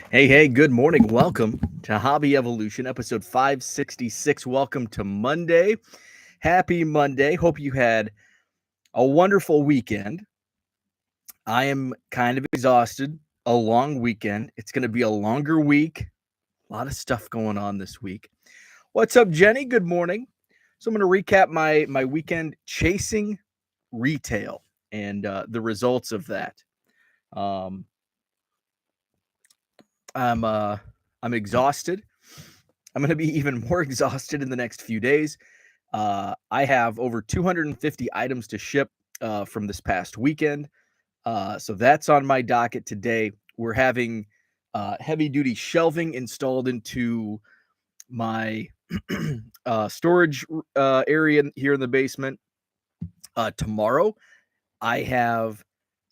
Hey, good morning. Welcome to Hobby Evolution, episode 566. Welcome to Monday. Happy Monday. Hope you had a wonderful weekend. I am kind of exhausted. A long weekend. It's going to be a longer week. A lot of stuff going on this week. What's up, Jenny? Good morning. So I'm going to recap my weekend chasing retail and the results of that. Um, I'm exhausted. I'm going to be even more exhausted in the next few days. I have over 250 items to ship from this past weekend. So that's on my docket today. We're having heavy duty shelving installed into my storage area here in the basement. Tomorrow, I have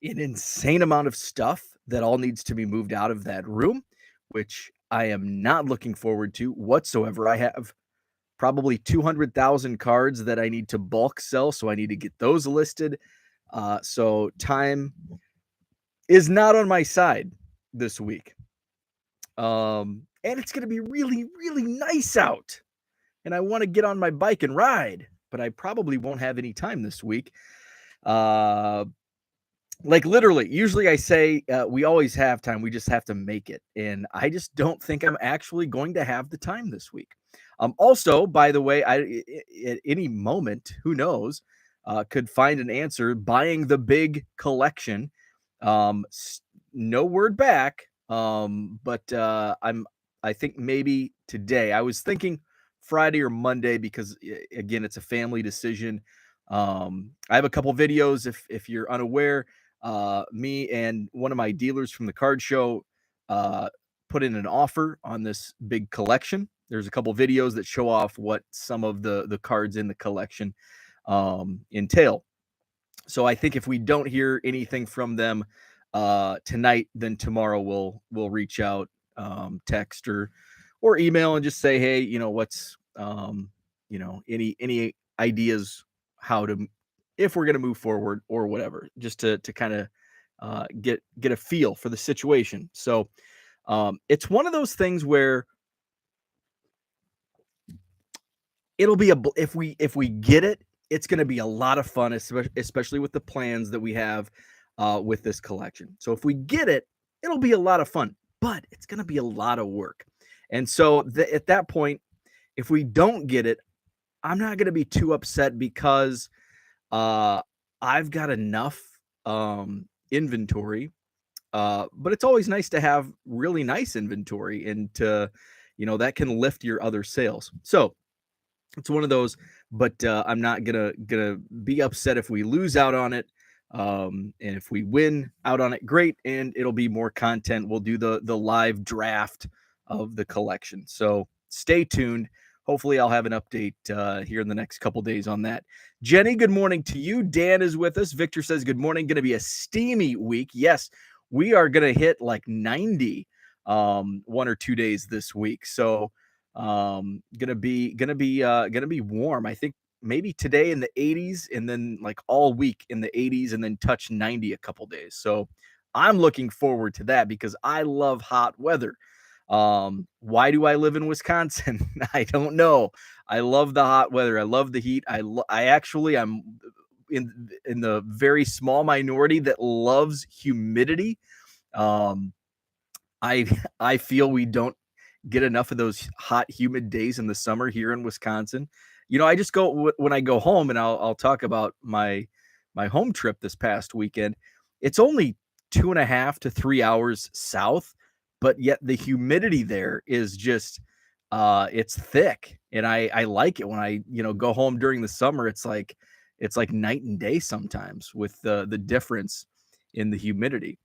an insane amount of stuff that all needs to be moved out of that room, which I am not looking forward to whatsoever. I have probably 200,000 cards that I need to bulk sell, so I need to get those listed. So time is not on my side this week. And it's going to be really, really nice out. And I want to get on my bike and ride, but I probably won't have any time this week. Uh, like literally, usually I say we always have time. We just have to make it. And I just don't think I'm actually going to have the time this week. Also, by the way, at any moment, who knows, could find an answer buying the big collection. Um, no word back. But I think maybe today. I was thinking Friday or Monday because again, it's a family decision. I have a couple videos if you're unaware. Me and one of my dealers from the card show uh, put in an offer on this big collection. There's a couple videos that show off what some of the cards in the collection entail. So I think if we don't hear anything from them tonight, then tomorrow we'll reach out, text or email and just say, hey, what's any ideas how to if we're gonna move forward or whatever, just to kind of get a feel for the situation. So it's one of those things where it'll be if we get it, it's going to be a lot of fun, especially with the plans that we have with this collection. So if we get it, it'll be a lot of fun, but it's going to be a lot of work. And so at that point, if we don't get it, I'm not going to be too upset because uh, I've got enough inventory. But it's always nice to have really nice inventory and that can lift your other sales. So it's one of those, but I'm not gonna be upset if we lose out on it. And if we win out on it, great, and it'll be more content. We'll do the live draft of the collection. So stay tuned. Hopefully, I'll have an update here in the next couple days on that. Jenny, good morning to you. Dan is with us. Victor says good morning. Going to be a steamy week. Yes, we are going to hit like 90 1 or 2 days this week. So gonna be warm. I think maybe today in the 80s and then like all week in the 80s and then touch 90 a couple days. So I'm looking forward to that because I love hot weather. Why do I live in Wisconsin? I don't know. I love the hot weather. I love the heat. I'm in the very small minority that loves humidity. Um, I I feel we don't get enough of those hot, humid days in the summer here in Wisconsin. I just go when I go home, and I'll talk about my home trip this past weekend. It's only 2.5 to 3 hours south, but yet the humidity there is just it's thick, and I like it when I go home during the summer. It's like night and day sometimes with the difference in the humidity.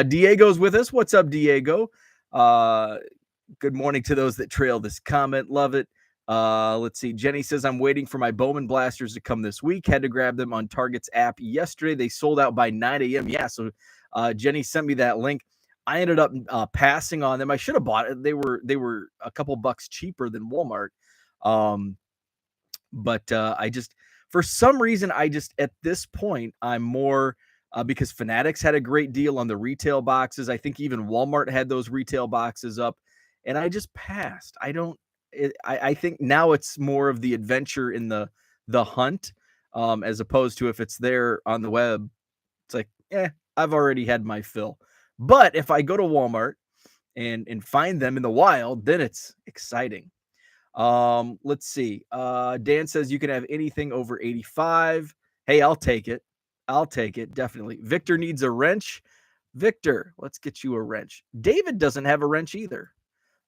Diego's with us. What's up, Diego? Uh, Good morning to those that trail this comment. Love it. Let's see. Jenny says, I'm waiting for my Bowman blasters to come this week. Had to grab them on Target's app yesterday. They sold out by 9 a.m. Yeah. So Jenny sent me that link. I ended up passing on them. I should have bought it. They were a couple bucks cheaper than Walmart. Um, but I just, for some reason, at this point, I'm more because Fanatics had a great deal on the retail boxes. I think even Walmart had those retail boxes up, and I just passed. I don't. I think now it's more of the adventure in the hunt, as opposed to if it's there on the web. It's like, I've already had my fill. But if I go to Walmart and find them in the wild, then it's exciting. Let's see. Dan says you can have anything over 85. Hey, I'll take it. I'll take it. Definitely. Victor needs a wrench. Victor, let's get you a wrench. David doesn't have a wrench either.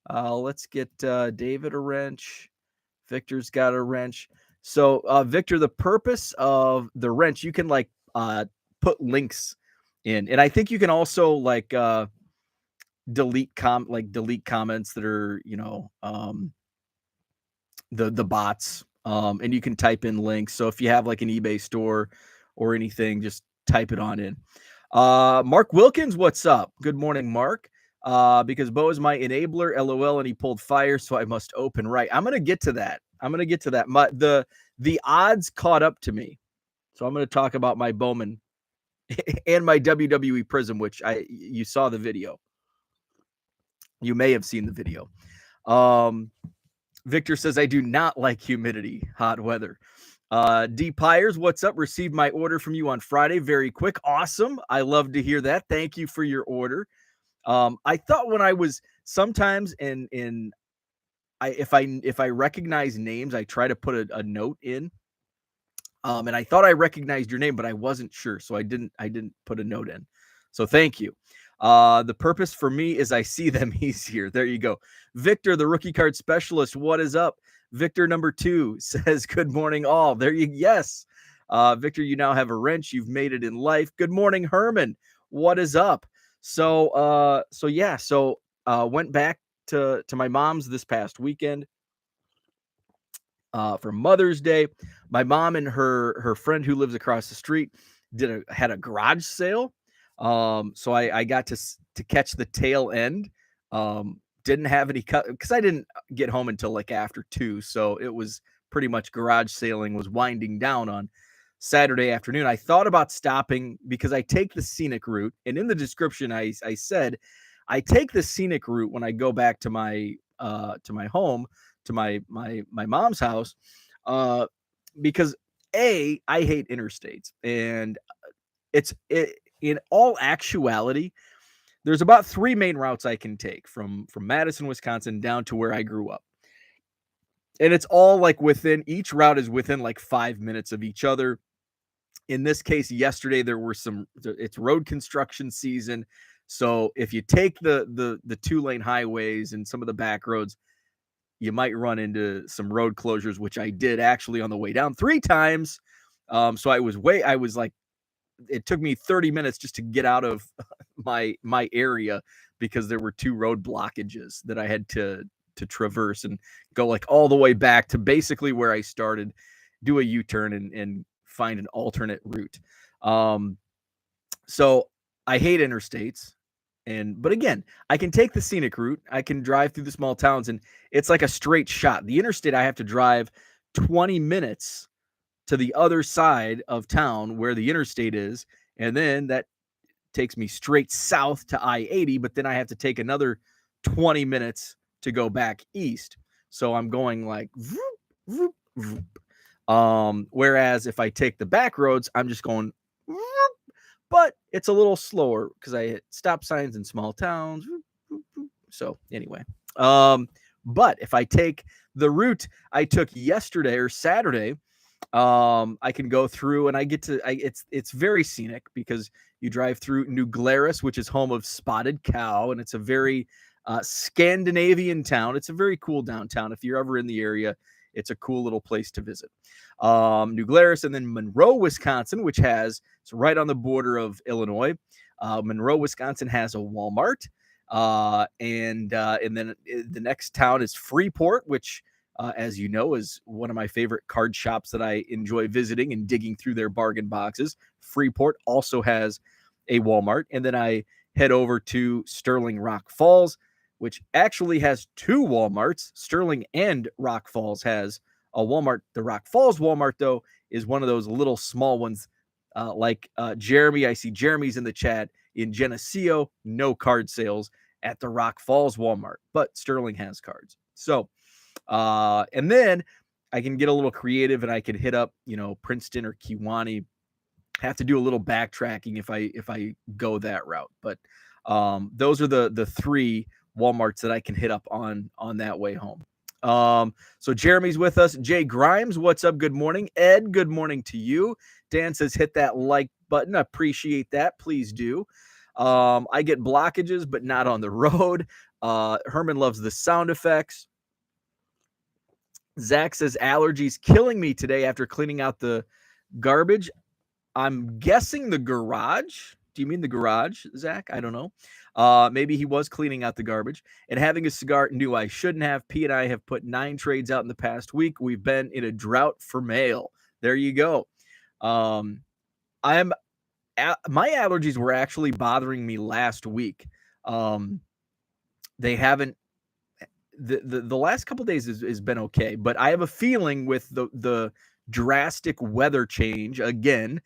Let's get David a wrench. Victor's got a wrench. So, Victor, the purpose of the wrench, you can like put links in, and I think you can also like delete comments that are the bots, and you can type in links. So if you have like an eBay store or anything, just type it on in. Mark Wilkins, what's up? Good morning, Mark. Because Bo is my enabler, LOL, and he pulled fire, so I must open right. I'm gonna get to that. The odds caught up to me, so I'm gonna talk about my Bowman and my WWE Prism, which you saw the video. You may have seen the video. Victor says, I do not like humidity, hot weather. D Pyres, what's up? Received my order from you on Friday. Very quick. Awesome. I love to hear that. Thank you for your order. I thought when I was sometimes if I recognize names, I try to put a note in. And I thought I recognized your name, but I wasn't sure. So I didn't put a note in. So thank you. The purpose for me is I see them easier. There you go. Victor, the rookie card specialist. What is up? Victor number 2 says, good morning all. Yes. Victor, you now have a wrench. You've made it in life. Good morning, Herman. What is up? So went back to my mom's this past weekend for Mother's Day. My mom and her friend who lives across the street had a garage sale. So I got to catch the tail end. Didn't have any cut because I didn't get home until like after 2. So it was pretty much garage sailing was winding down on Saturday afternoon. I thought about stopping because I take the scenic route, and in the description I said I take the scenic route when I go back to my home, to my mom's house, because I hate interstates, and in all actuality, there's about 3 main routes I can take from Madison, Wisconsin down to where I grew up. And it's all like each route is within like 5 minutes of each other. In this case, yesterday it's road construction season. So if you take the 2-lane highways and some of the back roads, you might run into some road closures, which I did actually on the way down 3 times. So it took me 30 minutes just to get out of my area because there were 2 road blockages that I had to traverse and go like all the way back to basically where I started, do a U-turn and find an alternate route. So I hate interstates. But again, I can take the scenic route. I can drive through the small towns, and it's like a straight shot. The interstate, I have to drive 20 minutes to the other side of town where the interstate is, and then that takes me straight south to I-80, but then I have to take another 20 minutes to go back east. So I'm going like vroom, vroom, vroom. Whereas if I take the back roads, I'm just going vroom, but it's a little slower because I hit stop signs in small towns. So anyway, but if I take the route I took yesterday or Saturday, I can go through and I get to it's very scenic because you drive through New Glarus, which is home of Spotted Cow, and it's a very Scandinavian town. It's a very cool downtown. If you're ever in the area, it's a cool little place to visit. New Glarus, and then Monroe, Wisconsin, which it's right on the border of Illinois. Monroe, Wisconsin has a Wal-Mart. And then the next town is Freeport, which, as you know, is one of my favorite card shops that I enjoy visiting and digging through their bargain boxes. Freeport also has a Walmart. And then I head over to Sterling Rock Falls, which actually has 2 Walmarts. Sterling and Rock Falls has a Walmart. The Rock Falls Walmart, though, is one of those little small ones Jeremy. I see Jeremy's in the chat. In Geneseo, no card sales at the Rock Falls Walmart, but Sterling has cards. So, and then I can get a little creative and I can hit up, Princeton or Kiwani. Have to do a little backtracking if I go that route. But those are the three Walmarts that I can hit up on that way home. So Jeremy's with us. Jay Grimes, what's up? Good morning. Ed, good morning to you. Dan says hit that like button. I appreciate that. Please do. I get blockages, but not on the road. Herman loves the sound effects. Zach says allergies killing me today after cleaning out the garbage. I'm guessing the garage. Do you mean the garage, Zach? I don't know. Maybe he was cleaning out the garbage and having a cigar. Knew I shouldn't have. P and I have put 9 trades out in the past week. We've been in a drought for mail. There you go. My allergies were actually bothering me last week. They haven't. The last couple of days has been okay, but I have a feeling with the drastic weather change again.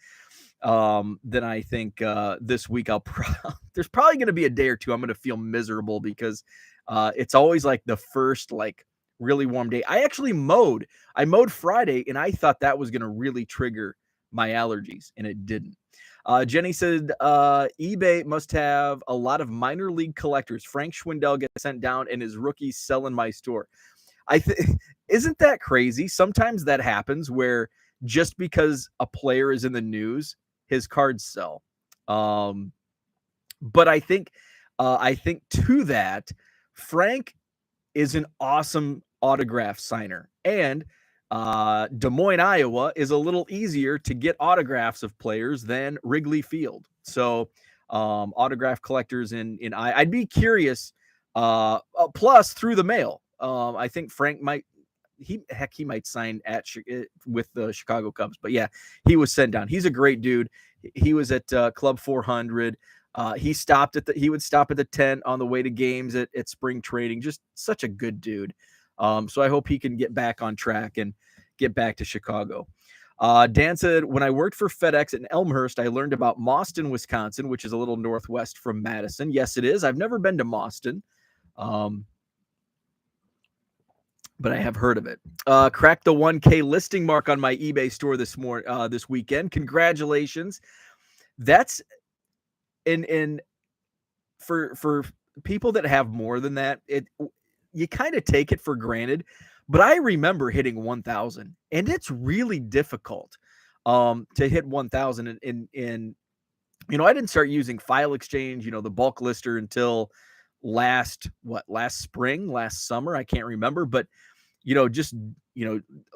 Then I think this week there's probably going to be a day or two I'm going to feel miserable because it's always like the first like really warm day. I actually mowed Friday and I thought that was going to really trigger my allergies and it didn't. Jenny said eBay must have a lot of minor league collectors. Frank Schwindel gets sent down and his rookies sell in my store. Isn't that crazy? Sometimes that happens where just because a player is in the news, his cards sell. But I think to that, Frank is an awesome autograph signer, and Des Moines, Iowa is a little easier to get autographs of players than Wrigley Field. So autograph collectors I'd be curious. Plus through the mail. I think Frank might. He might sign with the Chicago Cubs, but yeah, he was sent down. He's a great dude. He was at Club 400. He would stop at the tent on the way to games at spring training. Just such a good dude. So I hope he can get back on track and get back to Chicago. Dan said, when I worked for FedEx in Elmhurst, I learned about Mauston, Wisconsin, which is a little northwest from Madison. Yes, it is. I've never been to Mauston. But I have heard of it. Cracked the 1K listing mark on my eBay store this weekend. Congratulations. That's for people that have more than that, you kind of take it for granted. But I remember hitting 1,000, and it's really difficult to hit 1,000. And I didn't start using File Exchange, the bulk lister until last summer. I can't remember, but just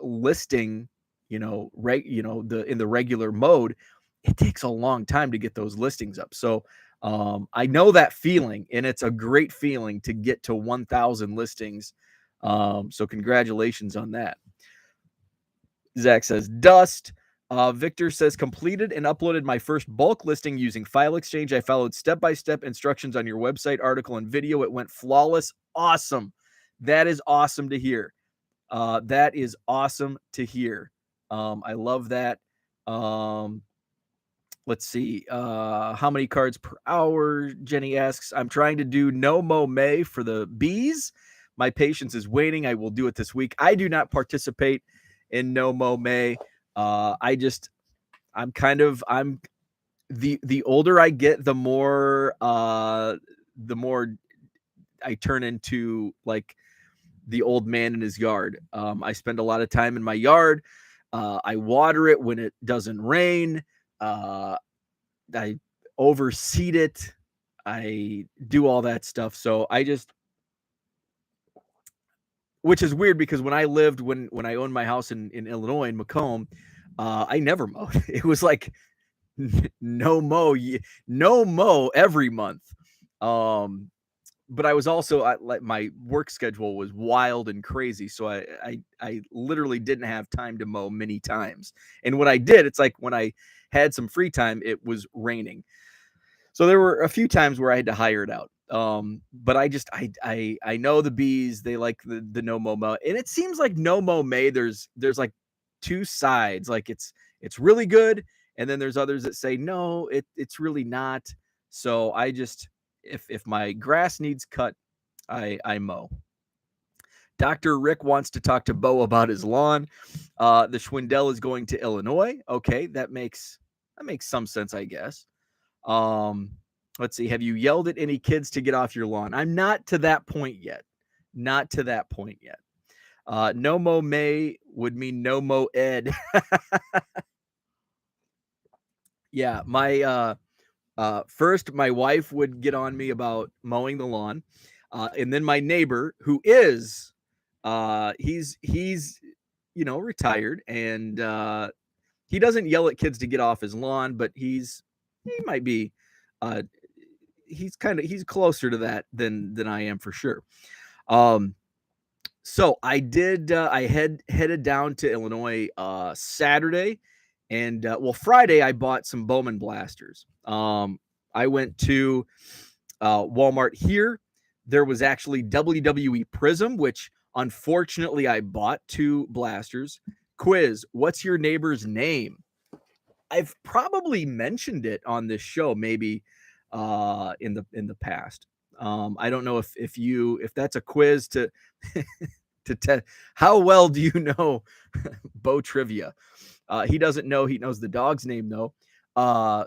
listing, in the regular mode, it takes a long time to get those listings up. So I know that feeling, and it's a great feeling to get to 1,000 listings. So congratulations on that. Zach says dust. Victor says completed and uploaded my first bulk listing using File Exchange. I followed step-by-step instructions on your website, article, and video. It went flawless. Awesome. That is awesome to hear. That is awesome to hear. I love that. Let's see. How many cards per hour? Jenny asks. I'm trying to do no mo May for the bees. My patience is waning. I will do it this week. I do not participate in no mo May. I'm the older I get, the more I turn into like the old man in his yard. I spend a lot of time in my yard. I water it when it doesn't rain. I overseed it. I do all that stuff. So which is weird because when I owned my house in Illinois, in Macomb, I never mowed. It was like no mow every month. But I was also like my work schedule was wild and crazy, so I literally didn't have time to mow many times. And when I did, it's like when I had some free time, it was raining. So there were a few times where I had to hire it out. But I know the bees, they like the no mow, and it seems like no mow May. There's like two sides. Like it's really good, And then there's others that say, no, it's really not. So I just, if my grass needs cut, I mow. Dr. Rick wants to talk to Bo about his lawn. The Schwindel is going to Illinois. Okay, that makes some sense, I guess. Let's see. Have you yelled at any kids to get off your lawn? I'm not to that point yet. Not to that point yet. No Mo May would mean no Mo Ed. Yeah, my first my wife would get on me about mowing the lawn, and then my neighbor, who is he's retired, and he doesn't yell at kids to get off his lawn, but he might be uh, he's closer to that than I am for sure. Um, so I headed down to Illinois Saturday, and well, Friday I bought some Bowman blasters. I went to Walmart here. There was actually WWE Prism, which unfortunately I bought 2 blasters. Quiz: what's your neighbor's name? I've probably mentioned it on this show, maybe in the past. I don't know if that's a quiz to how well do you know Bo trivia? He doesn't know. He knows the dog's name though.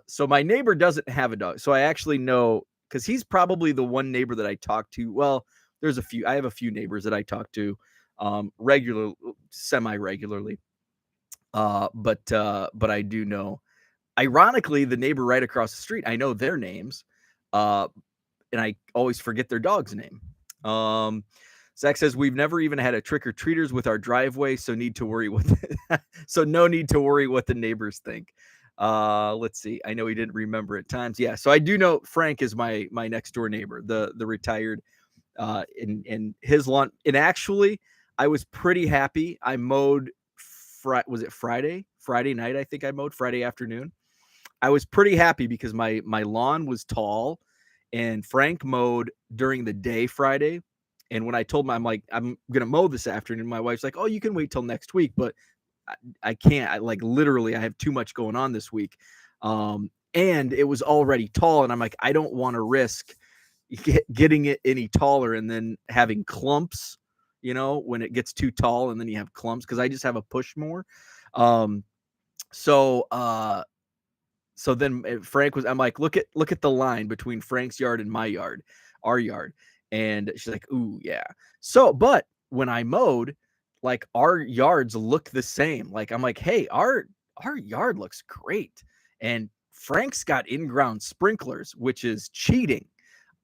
So my neighbor doesn't have a dog, so I actually know because he's probably the one neighbor that I talk to. Well, there's a few. I have a few neighbors that I talk to regular, semi regularly. But I do know. Ironically, the neighbor right across the street, I know their names, and I always forget their dog's name. Zach says we've never even had a trick or treaters with our driveway, so need to worry what. So no need to worry what the neighbors think. Let's see. I know he didn't remember at times. Yeah, so I do know Frank is my next door neighbor, the retired, in his lawn. And actually, I was pretty happy. I mowed. Was it Friday? Friday night, I think I mowed Friday afternoon. I was pretty happy because my lawn was tall, and Frank mowed during the day Friday. And when I told him, I'm like, I'm gonna mow this afternoon, my wife's like, oh, you can wait till next week, but I can't. I like literally, I have too much going on this week, and it was already tall, and I'm like, I don't want to risk getting it any taller and then having clumps. When it gets too tall, and then you have clumps because I just have a push more. Um, so so then Frank was, I'm like, look at the line between Frank's yard and my yard, our yard. And she's like, ooh, yeah. So, but when I mowed, like our yards look the same. Like, I'm like, hey, our yard looks great. And Frank's got in-ground sprinklers, which is cheating.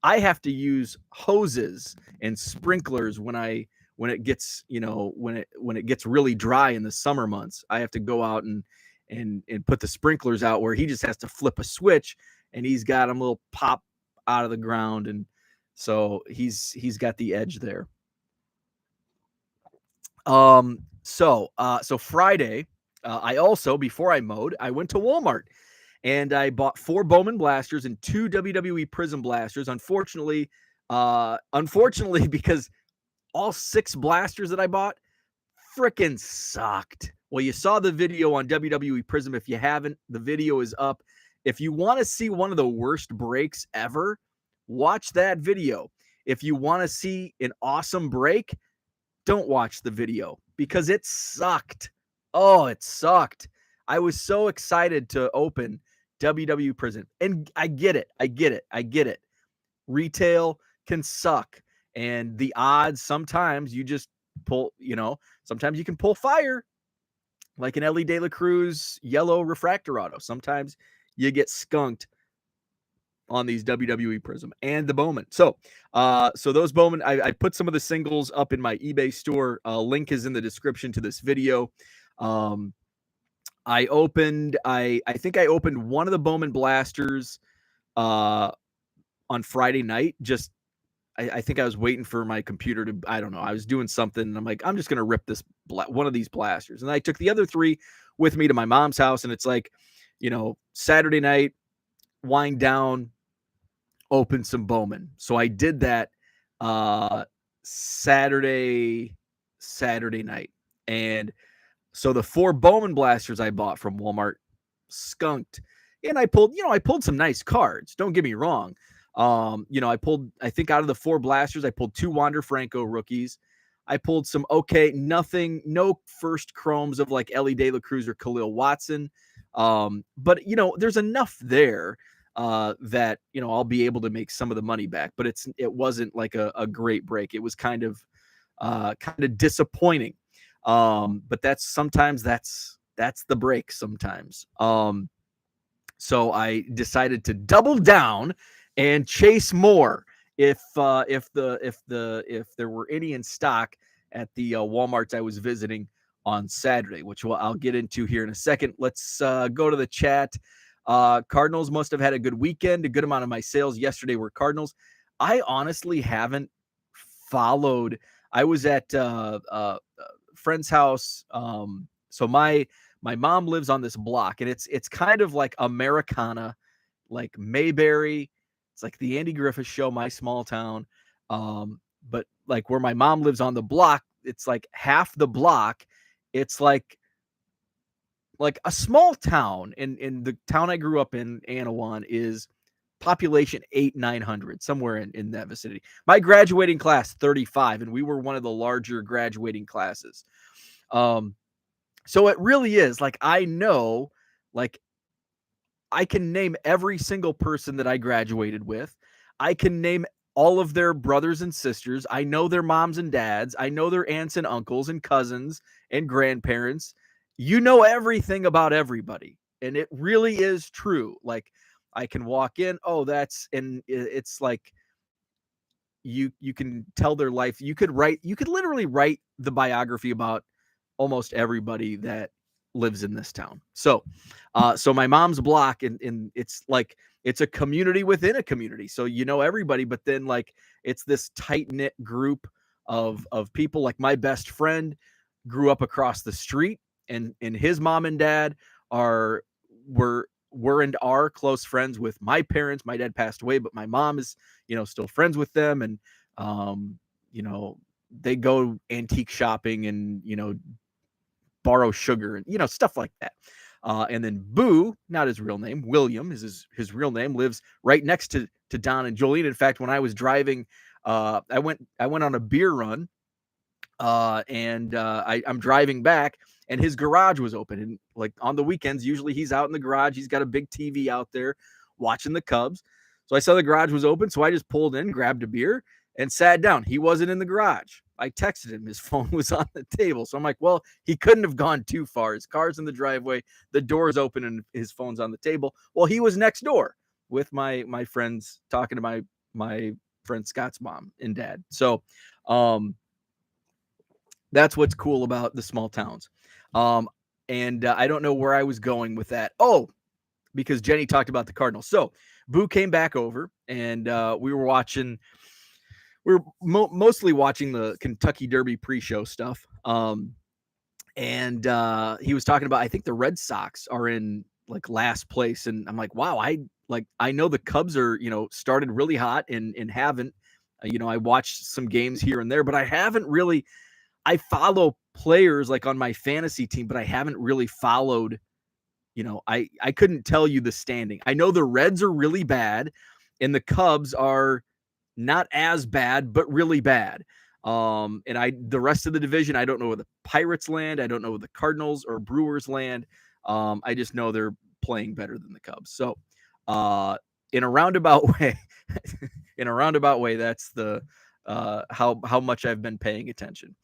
I have to use hoses and sprinklers when it gets, when it gets really dry in the summer months. I have to go out and put the sprinklers out, where he just has to flip a switch and he's got them little pop out of the ground. And so he's got the edge there. So Friday, I also, before I mowed, I went to Walmart and I bought 4 Bowman blasters and 2 WWE Prism blasters. Unfortunately, because all 6 blasters that I bought freaking sucked. Well, you saw the video on WWE Prism. If you haven't, the video is up. If you want to see one of the worst breaks ever, watch that video. If you want to see an awesome break, don't watch the video because it sucked. Oh, it sucked. I was so excited to open WWE Prism. And I get it. Retail can suck. And the odds, sometimes you just pull, sometimes you can pull fire, like an Ellie De La Cruz yellow refractor auto. Sometimes you get skunked on these WWE Prism and the Bowman. So those Bowman, I put some of the singles up in my eBay store. Link is in the description to this video. I think I opened one of the Bowman blasters on Friday night. Just I think I was waiting for my computer to, I don't know, I was doing something, and I'm like, I'm just going to rip this one of these blasters. And I took the other 3 with me to my mom's house, and it's like, Saturday night, wind down, open some Bowman. So I did that Saturday night. And so the 4 Bowman blasters I bought from Walmart skunked. And I pulled some nice cards. Don't get me wrong. I think out of the 4 blasters, I pulled 2 Wander Franco rookies. I pulled some no first chromes of like Ellie De La Cruz or Khalil Watson. But there's enough there that I'll be able to make some of the money back. But it wasn't like a great break. It was kind of disappointing. But that's the break sometimes. So I decided to double down and chase more if there were any in stock at the Walmarts I was visiting on Saturday, which I'll get into here in a second. Let's go to the chat. Cardinals must have had a good weekend. A good amount of my sales yesterday were Cardinals. I honestly haven't followed. I was at a friend's house. So my mom lives on this block, and it's kind of like Americana, like Mayberry. It's like the Andy Griffith Show, My Small Town. But like where my mom lives on the block, it's like half the block. It's like a small town. In the town I grew up in, Anawan, is population 800-900, somewhere in that vicinity. My graduating class 35, and we were one of the larger graduating classes. So it really is like I know, like I can name every single person that I graduated with. I can name all of their brothers and sisters. I know their moms and dads. I know their aunts and uncles and cousins and grandparents. You know everything about everybody. And it really is true. Like I can walk in, and it's like you can tell their life. You could literally write the biography about almost everybody that lives in this town. So my mom's block, and it's like it's a community within a community. So everybody, but then like it's this tight-knit group of people. Like my best friend grew up across the street, and his mom and dad were and are close friends with my parents. My dad passed away, but my mom is still friends with them, and they go antique shopping and borrow sugar and stuff like that. And then Boo, not his real name, William is his real name, lives right next to Don and Jolene. In fact, when I was driving, I went on a beer run, and I'm driving back, and his garage was open. And like on the weekends, usually he's out in the garage. He's got a big TV out there watching the Cubs. So I saw the garage was open, so I just pulled in, grabbed a beer, and sat down. He wasn't in the garage. I texted him. His phone was on the table. So I'm like, well, he couldn't have gone too far. His car's in the driveway, the door's open, and his phone's on the table. Well, he was next door with my friends, talking to my friend Scott's mom and dad. So that's what's cool about the small towns. And I don't know where I was going with that. Oh, because Jenny talked about the Cardinals. So Boo came back over, and we were watching. We were mostly watching the Kentucky Derby pre-show stuff. And he was talking about, I think the Red Sox are in like last place. And I'm like, wow, I know the Cubs are, started really hot and haven't, I watched some games here and there, but I haven't really, I follow players like on my fantasy team, but I haven't really followed, I couldn't tell you the standing. I know the Reds are really bad and the Cubs are not as bad, but really bad. And the rest of the division, I don't know where the Pirates land. I don't know where the Cardinals or Brewers land. I just know they're playing better than the Cubs. So, in a roundabout way, that's the how much I've been paying attention.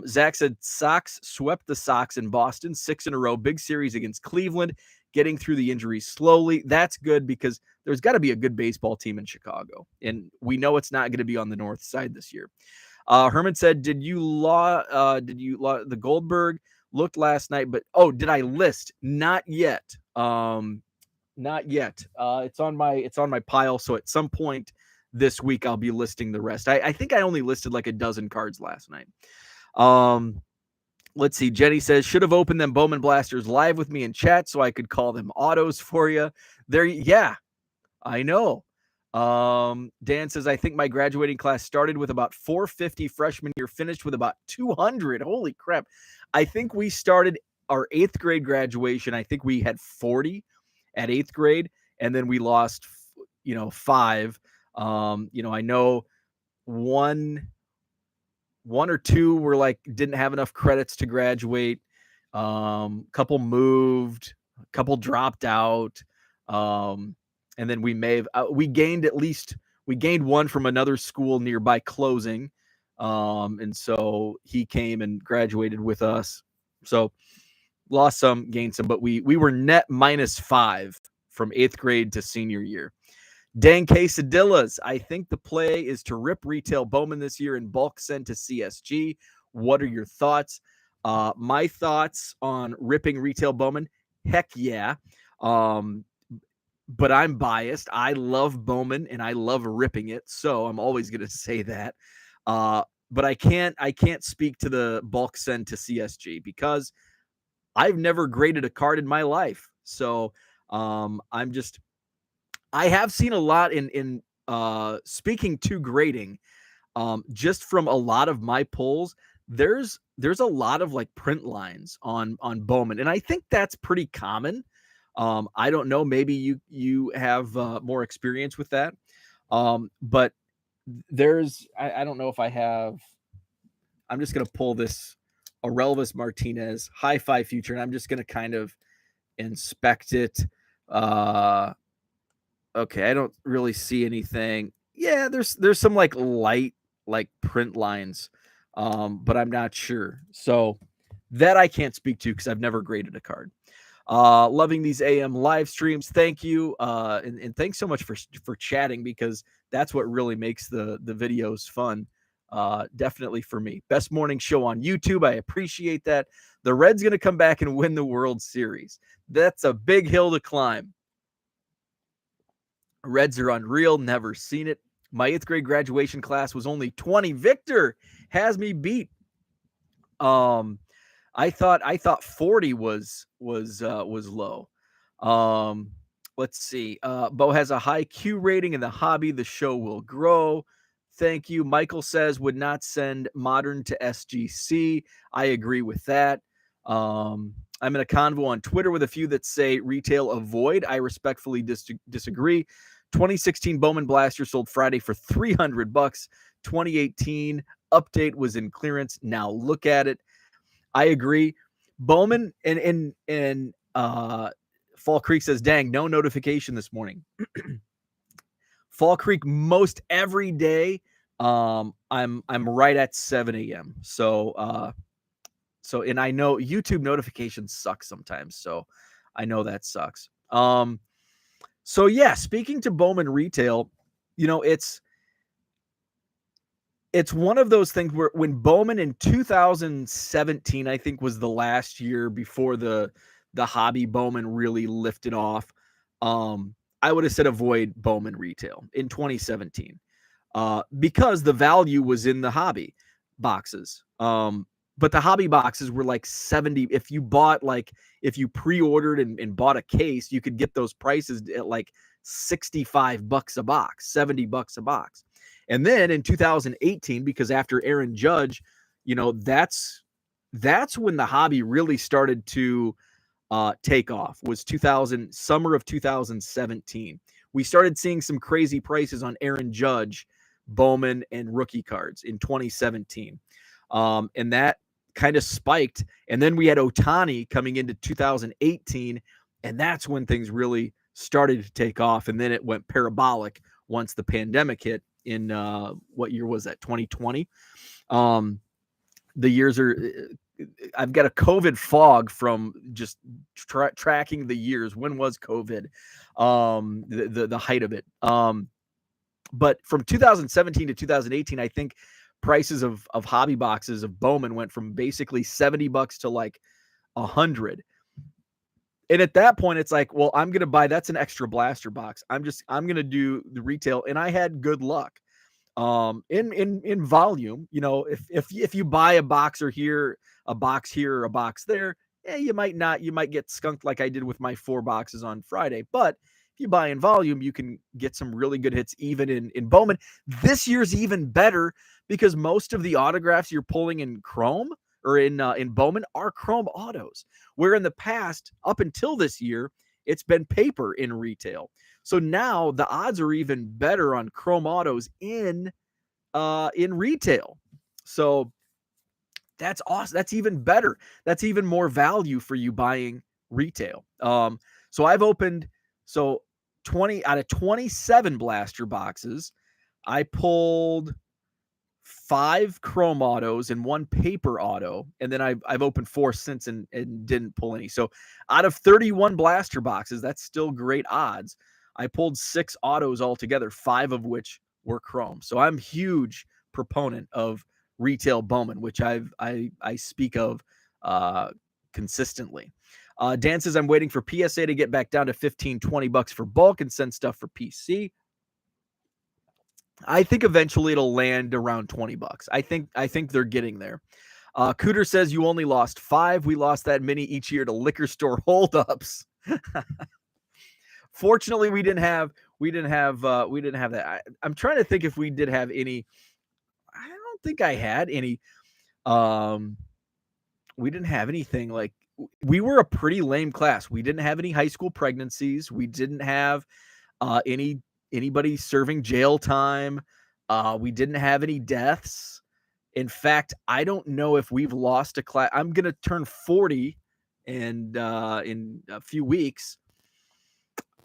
Zach said Sox swept the Sox in Boston 6 in a row. Big series against Cleveland, getting through the injuries slowly. That's good because there's got to be a good baseball team in Chicago. And we know it's not going to be on the north side this year. Herman said, the Goldberg looked last night, but did I list? Not yet. Not yet. It's on my pile. So at some point this week, I'll be listing the rest. I think I only listed like a dozen cards last night. Let's see. Jenny says, should have opened them Bowman blasters live with me in chat so I could call them autos for you. Yeah, I know. Dan says, I think my graduating class started with about 450 freshman year, finished with about 200. Holy crap. I think we started our 8th grade graduation, I think we had 40 at 8th grade, and then we lost, 5. I know one one or two were like didn't have enough credits to graduate. Couple moved, a couple dropped out. And then we gained one from another school nearby closing. And so he came and graduated with us. So lost some, gained some, but we were net -5 from 8th grade to senior year. Dang quesadillas. I think the play is to rip retail Bowman this year and bulk send to CSG. What are your thoughts? My thoughts on ripping retail Bowman, heck yeah. But I'm biased. I love Bowman and I love ripping it, so I'm always going to say that. But I can't speak to the bulk send to CSG because I've never graded a card in my life. So I have seen a lot in speaking to grading, just from a lot of my polls. There's a lot of like print lines on Bowman, and I think that's pretty common. I don't know, maybe you have more experience with that, but I don't know if I have. I'm just gonna pull this Aurelvis Martinez Hi-Fi Future, and I'm just gonna kind of inspect it. Okay, I don't really see anything. Yeah, there's some like light like print lines, but I'm not sure. So that I can't speak to because I've never graded a card. Loving these AM live streams. Thank you, and thanks so much for chatting because that's what really makes the videos fun. Definitely for me. Best morning show on YouTube. I appreciate that. The Reds gonna come back and win the World Series. That's a big hill to climb. Reds are unreal. Never seen it. My 8th grade graduation class was only 20. Victor has me beat. I thought 40 was low. Let's see. Bo has a high Q rating in the hobby. The show will grow. Thank you. Michael says would not send modern to SGC. I agree with that. I'm in a convo on Twitter with a few that say retail avoid. I respectfully disagree. 2016 Bowman Blaster sold Friday for $300. 2018 update was in clearance. Now look at it. I agree. Bowman and Fall Creek says, dang, no notification this morning. Fall Creek most every day. I'm right at 7 a.m. So and I know YouTube notifications suck sometimes. So I know that sucks. So yeah, speaking to Bowman retail, it's one of those things where when Bowman in 2017, I think was the last year before the hobby Bowman really lifted off. I would have said avoid Bowman retail in 2017 because the value was in the hobby boxes. But the hobby boxes were like 70. If you pre-ordered and bought a case, you could get those prices at like $65 a box, $70 a box. And then in 2018, because after Aaron Judge, that's when the hobby really started to take off, was summer of 2017. We started seeing some crazy prices on Aaron Judge, Bowman, and rookie cards in 2017. And that kind of spiked. And then we had Ohtani coming into 2018, and that's when things really started to take off. And then it went parabolic once the pandemic hit in what year was that? 2020. The years I've got a COVID fog from just tracking the years. When was COVID? The height of it. But from 2017 to 2018, I think prices of hobby boxes of Bowman went from basically $70 to like $100. And at that point, it's like, well, I'm going to buy, that's an extra blaster box. I'm going to do the retail. And I had good luck. In volume, if you buy a box here, a box there, you might get skunked like I did with my 4 boxes on Friday. But if you buy in volume, you can get some really good hits even in Bowman. This year's even better because most of the autographs you're pulling in Chrome or in Bowman are chrome autos, where in the past, up until this year, it's been paper in retail. So now the odds are even better on chrome autos in retail. So that's awesome. That's even better. That's even more value for you buying retail. So I've opened 20 out of 27 blaster boxes. I pulled 5 chrome autos and 1 paper auto, and then I've opened 4 since and didn't pull any. So out of 31 blaster boxes, that's still great odds. I pulled 6 autos altogether, 5 of which were chrome. So I'm huge proponent of retail Bowman, which I speak of consistently. Dan says I'm waiting for PSA to get back down to $15-20 for bulk and send stuff for PC. I think eventually it'll land around $20. I think they're getting there. Cooter says you only lost 5. We lost that many each year to liquor store holdups. Fortunately, we didn't have that. I'm trying to think if we did have any. I don't think I had any. We didn't have anything like. We were a pretty lame class. We didn't have any high school pregnancies. We didn't have anybody serving jail time. We didn't have any deaths. In fact, I don't know if we've lost a class. I'm going to turn 40 and in a few weeks.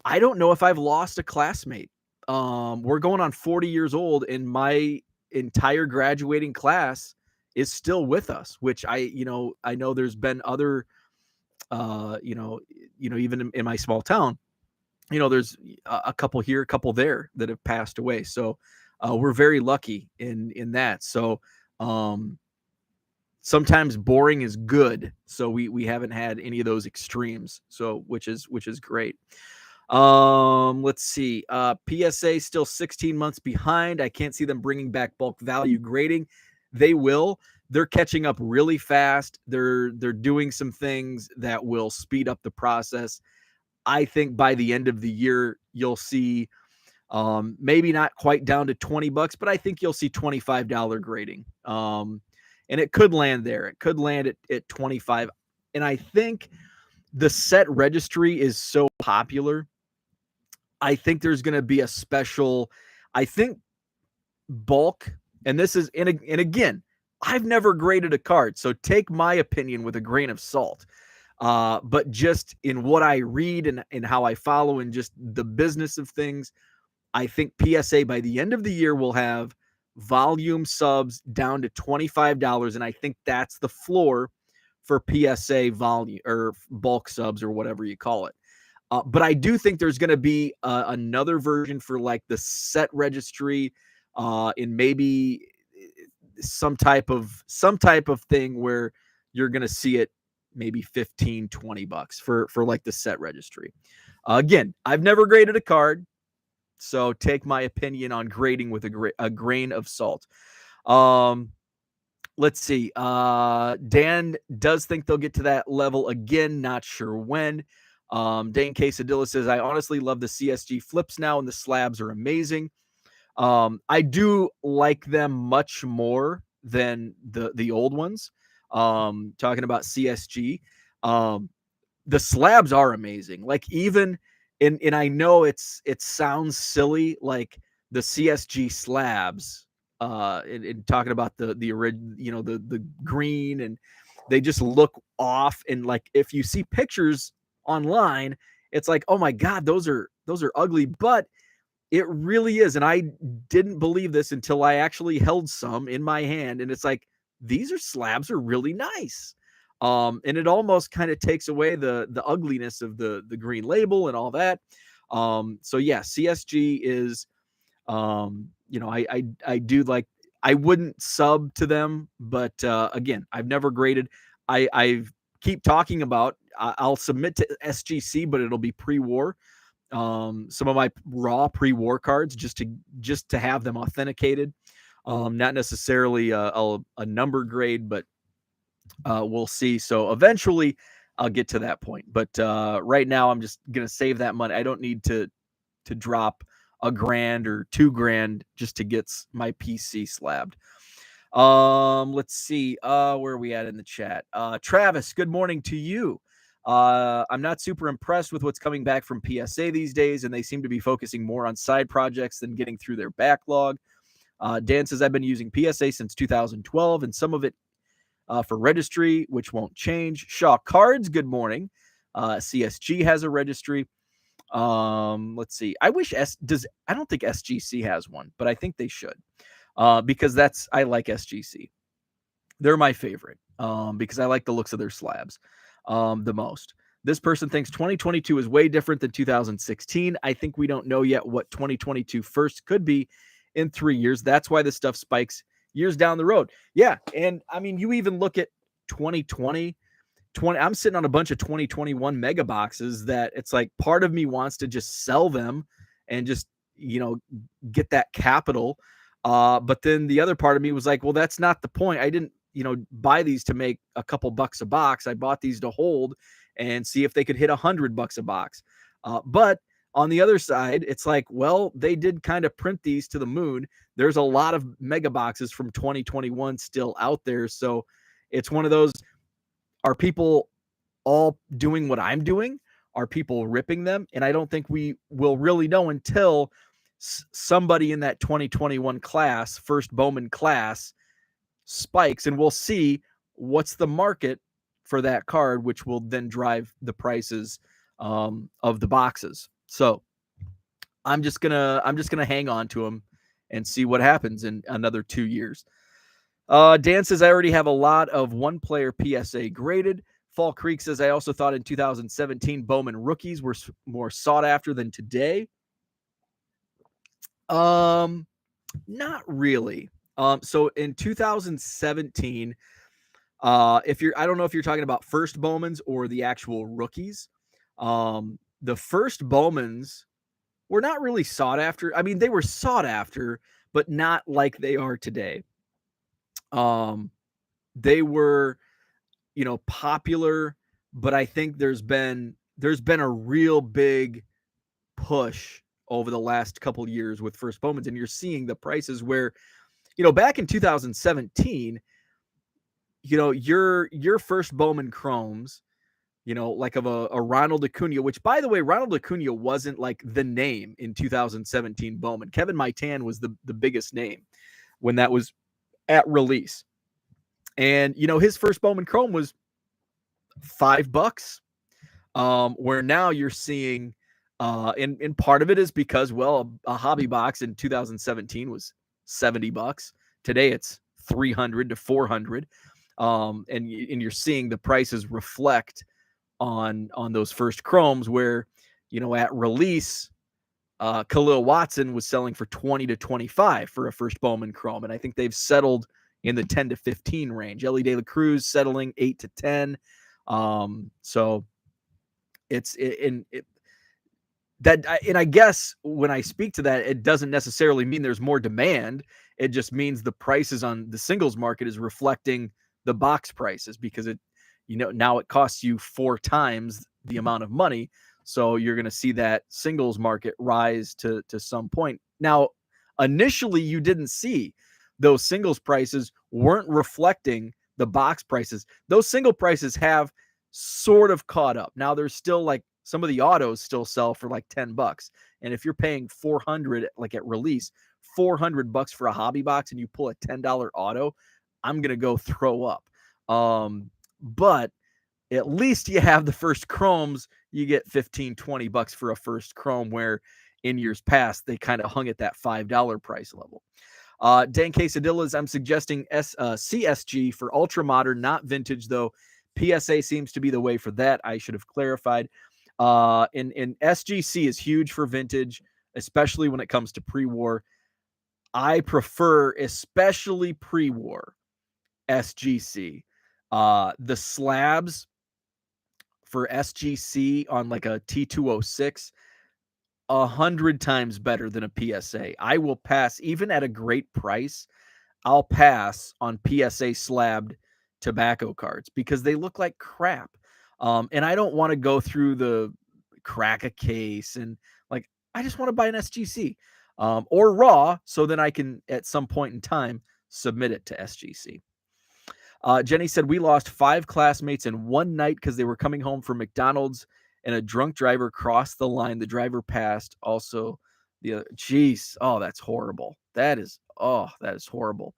I don't know if I've lost a classmate. We're going on 40 years old, and my entire graduating class is still with us, which I know there's been other, even in my small town, there's a couple here, a couple there that have passed away. So we're very lucky in that. So sometimes boring is good. So we haven't had any of those extremes. So which is great. Let's see. PSA still 16 months behind. I can't see them bringing back bulk value grading. They will. They're catching up really fast. They're doing some things that will speed up the process. I think by the end of the year, you'll see maybe not quite down to $20, but I think you'll see $25 grading. And it could land there. It could land at 25. And I think the set registry is so popular. I think there's going to be a special, I think bulk, and this is, and again, I've never graded a card, so take my opinion with a grain of salt. But just in what I read and how I follow and just the business of things, I think PSA by the end of the year will have volume subs down to $25, and I think that's the floor for PSA volume or bulk subs or whatever you call it. But I do think there's going to be another version for like the set registry, in maybe some type of thing where you're going to see it maybe $15-20 for like the set registry. Again, I've never graded a card, so take my opinion on grading with a grain of salt. Let's see. Dan does think they'll get to that level again. Not sure when. Dane Quesadilla says, I honestly love the CSG flips now, and the slabs are amazing. I do like them much more than the old ones. Talking about CSG. The slabs are amazing. Like even and I know it sounds silly, like the CSG slabs, in talking about the original, the green, and they just look off. And like if you see pictures online, it's like, oh my God, those are ugly, but it really is. And I didn't believe this until I actually held some in my hand, and it's like, these slabs are really nice. And it almost kind of takes away the ugliness of the green label and all that. So yeah, CSG is, I do like, I wouldn't sub to them, but again, I've never graded. I keep talking about, I'll submit to SGC, but it'll be pre-war. Some of my raw pre-war cards just to have them authenticated. Not necessarily a number grade, but we'll see. So eventually I'll get to that point. But right now I'm just going to save that money. I don't need to drop $1,000 or $2,000 just to get my PC slabbed. Let's see. Where are we at in the chat? Travis, good morning to you. I'm not super impressed with what's coming back from PSA these days, and they seem to be focusing more on side projects than getting through their backlog. Dan says, I've been using PSA since 2012, and some of it for registry, which won't change. Shaw Cards, good morning. CSG has a registry. Let's see. I wish I don't think SGC has one, but I think they should. Because I like SGC. They're my favorite because I like the looks of their slabs the most. This person thinks 2022 is way different than 2016. I think we don't know yet what 2022 first could be in 3 years. That's why this stuff spikes years down the road. Yeah, and I mean, you even look at 2020. I'm sitting on a bunch of 2021 mega boxes that it's like part of me wants to just sell them and just, get that capital. But then the other part of me was like, well, that's not the point. I didn't, buy these to make a couple bucks a box. I bought these to hold and see if they could hit $100 a box. But on the other side, it's like, well, they did kind of print these to the moon. There's a lot of mega boxes from 2021 still out there. So it's one of those, are people all doing what I'm doing? Are people ripping them? And I don't think we will really know until somebody in that 2021 class, first Bowman class, spikes, and we'll see what's the market for that card, which will then drive the prices of the boxes. So I'm just gonna hang on to them and see what happens in another 2 years. Dan says, I already have a lot of one-player PSA graded. Fall Creek says, I also thought in 2017 Bowman rookies were more sought after than today. Not really. So in 2017, I don't know if you're talking about first Bowmans or the actual rookies. The first Bowmans were not really sought after. I mean, they were sought after, but not like they are today. They were, popular, but I think there's been a real big push over the last couple of years with first Bowmans, and you're seeing the prices where, back in 2017, your first Bowman Chromes, like of a Ronald Acuna, which, by the way, Ronald Acuna wasn't like the name in 2017 Bowman. Kevin Maitan was the biggest name when that was at release. And, his first Bowman Chrome was $5. Where now you're seeing, and part of it is because, well, a hobby box in 2017 was $70. Today it's 300 to 400. And you're seeing the prices reflect on those first Chromes where, at release, Khalil Watson was selling for 20 to 25 for a first Bowman Chrome. And I think they've settled in the 10 to 15 range. Ellie De La Cruz settling 8 to 10. So and I guess when I speak to that, it doesn't necessarily mean there's more demand. It just means the prices on the singles market is reflecting the box prices because now it costs you 4 times the amount of money. So you're going to see that singles market rise to some point. Now, initially you didn't see those singles prices weren't reflecting the box prices. Those single prices have sort of caught up. Now there's still like some of the autos still sell for like $10. And if you're paying 400 like at release, $400 for a hobby box and you pull a $10 auto, I'm going to go throw up. But at least you have the first Chromes, you get $15-20 for a first Chrome, where in years past they kind of hung at that $5 price level. Dan Quesadillas, I'm suggesting CSG for ultra modern, not vintage, though. PSA seems to be the way for that. I should have clarified. And SGC is huge for vintage, especially when it comes to pre-war. I prefer, especially pre-war, SGC. The slabs for SGC on like a T206, 100 times better than a PSA. I will pass, even at a great price, I'll pass on PSA slabbed tobacco cards because they look like crap. And I don't want to go through the crack a case and like, I just want to buy an SGC or raw. So then I can, at some point in time, submit it to SGC. Jenny said, we lost 5 classmates in one night because they were coming home from McDonald's and a drunk driver crossed the line. The driver passed. Also, geez, oh, that's horrible. That is horrible.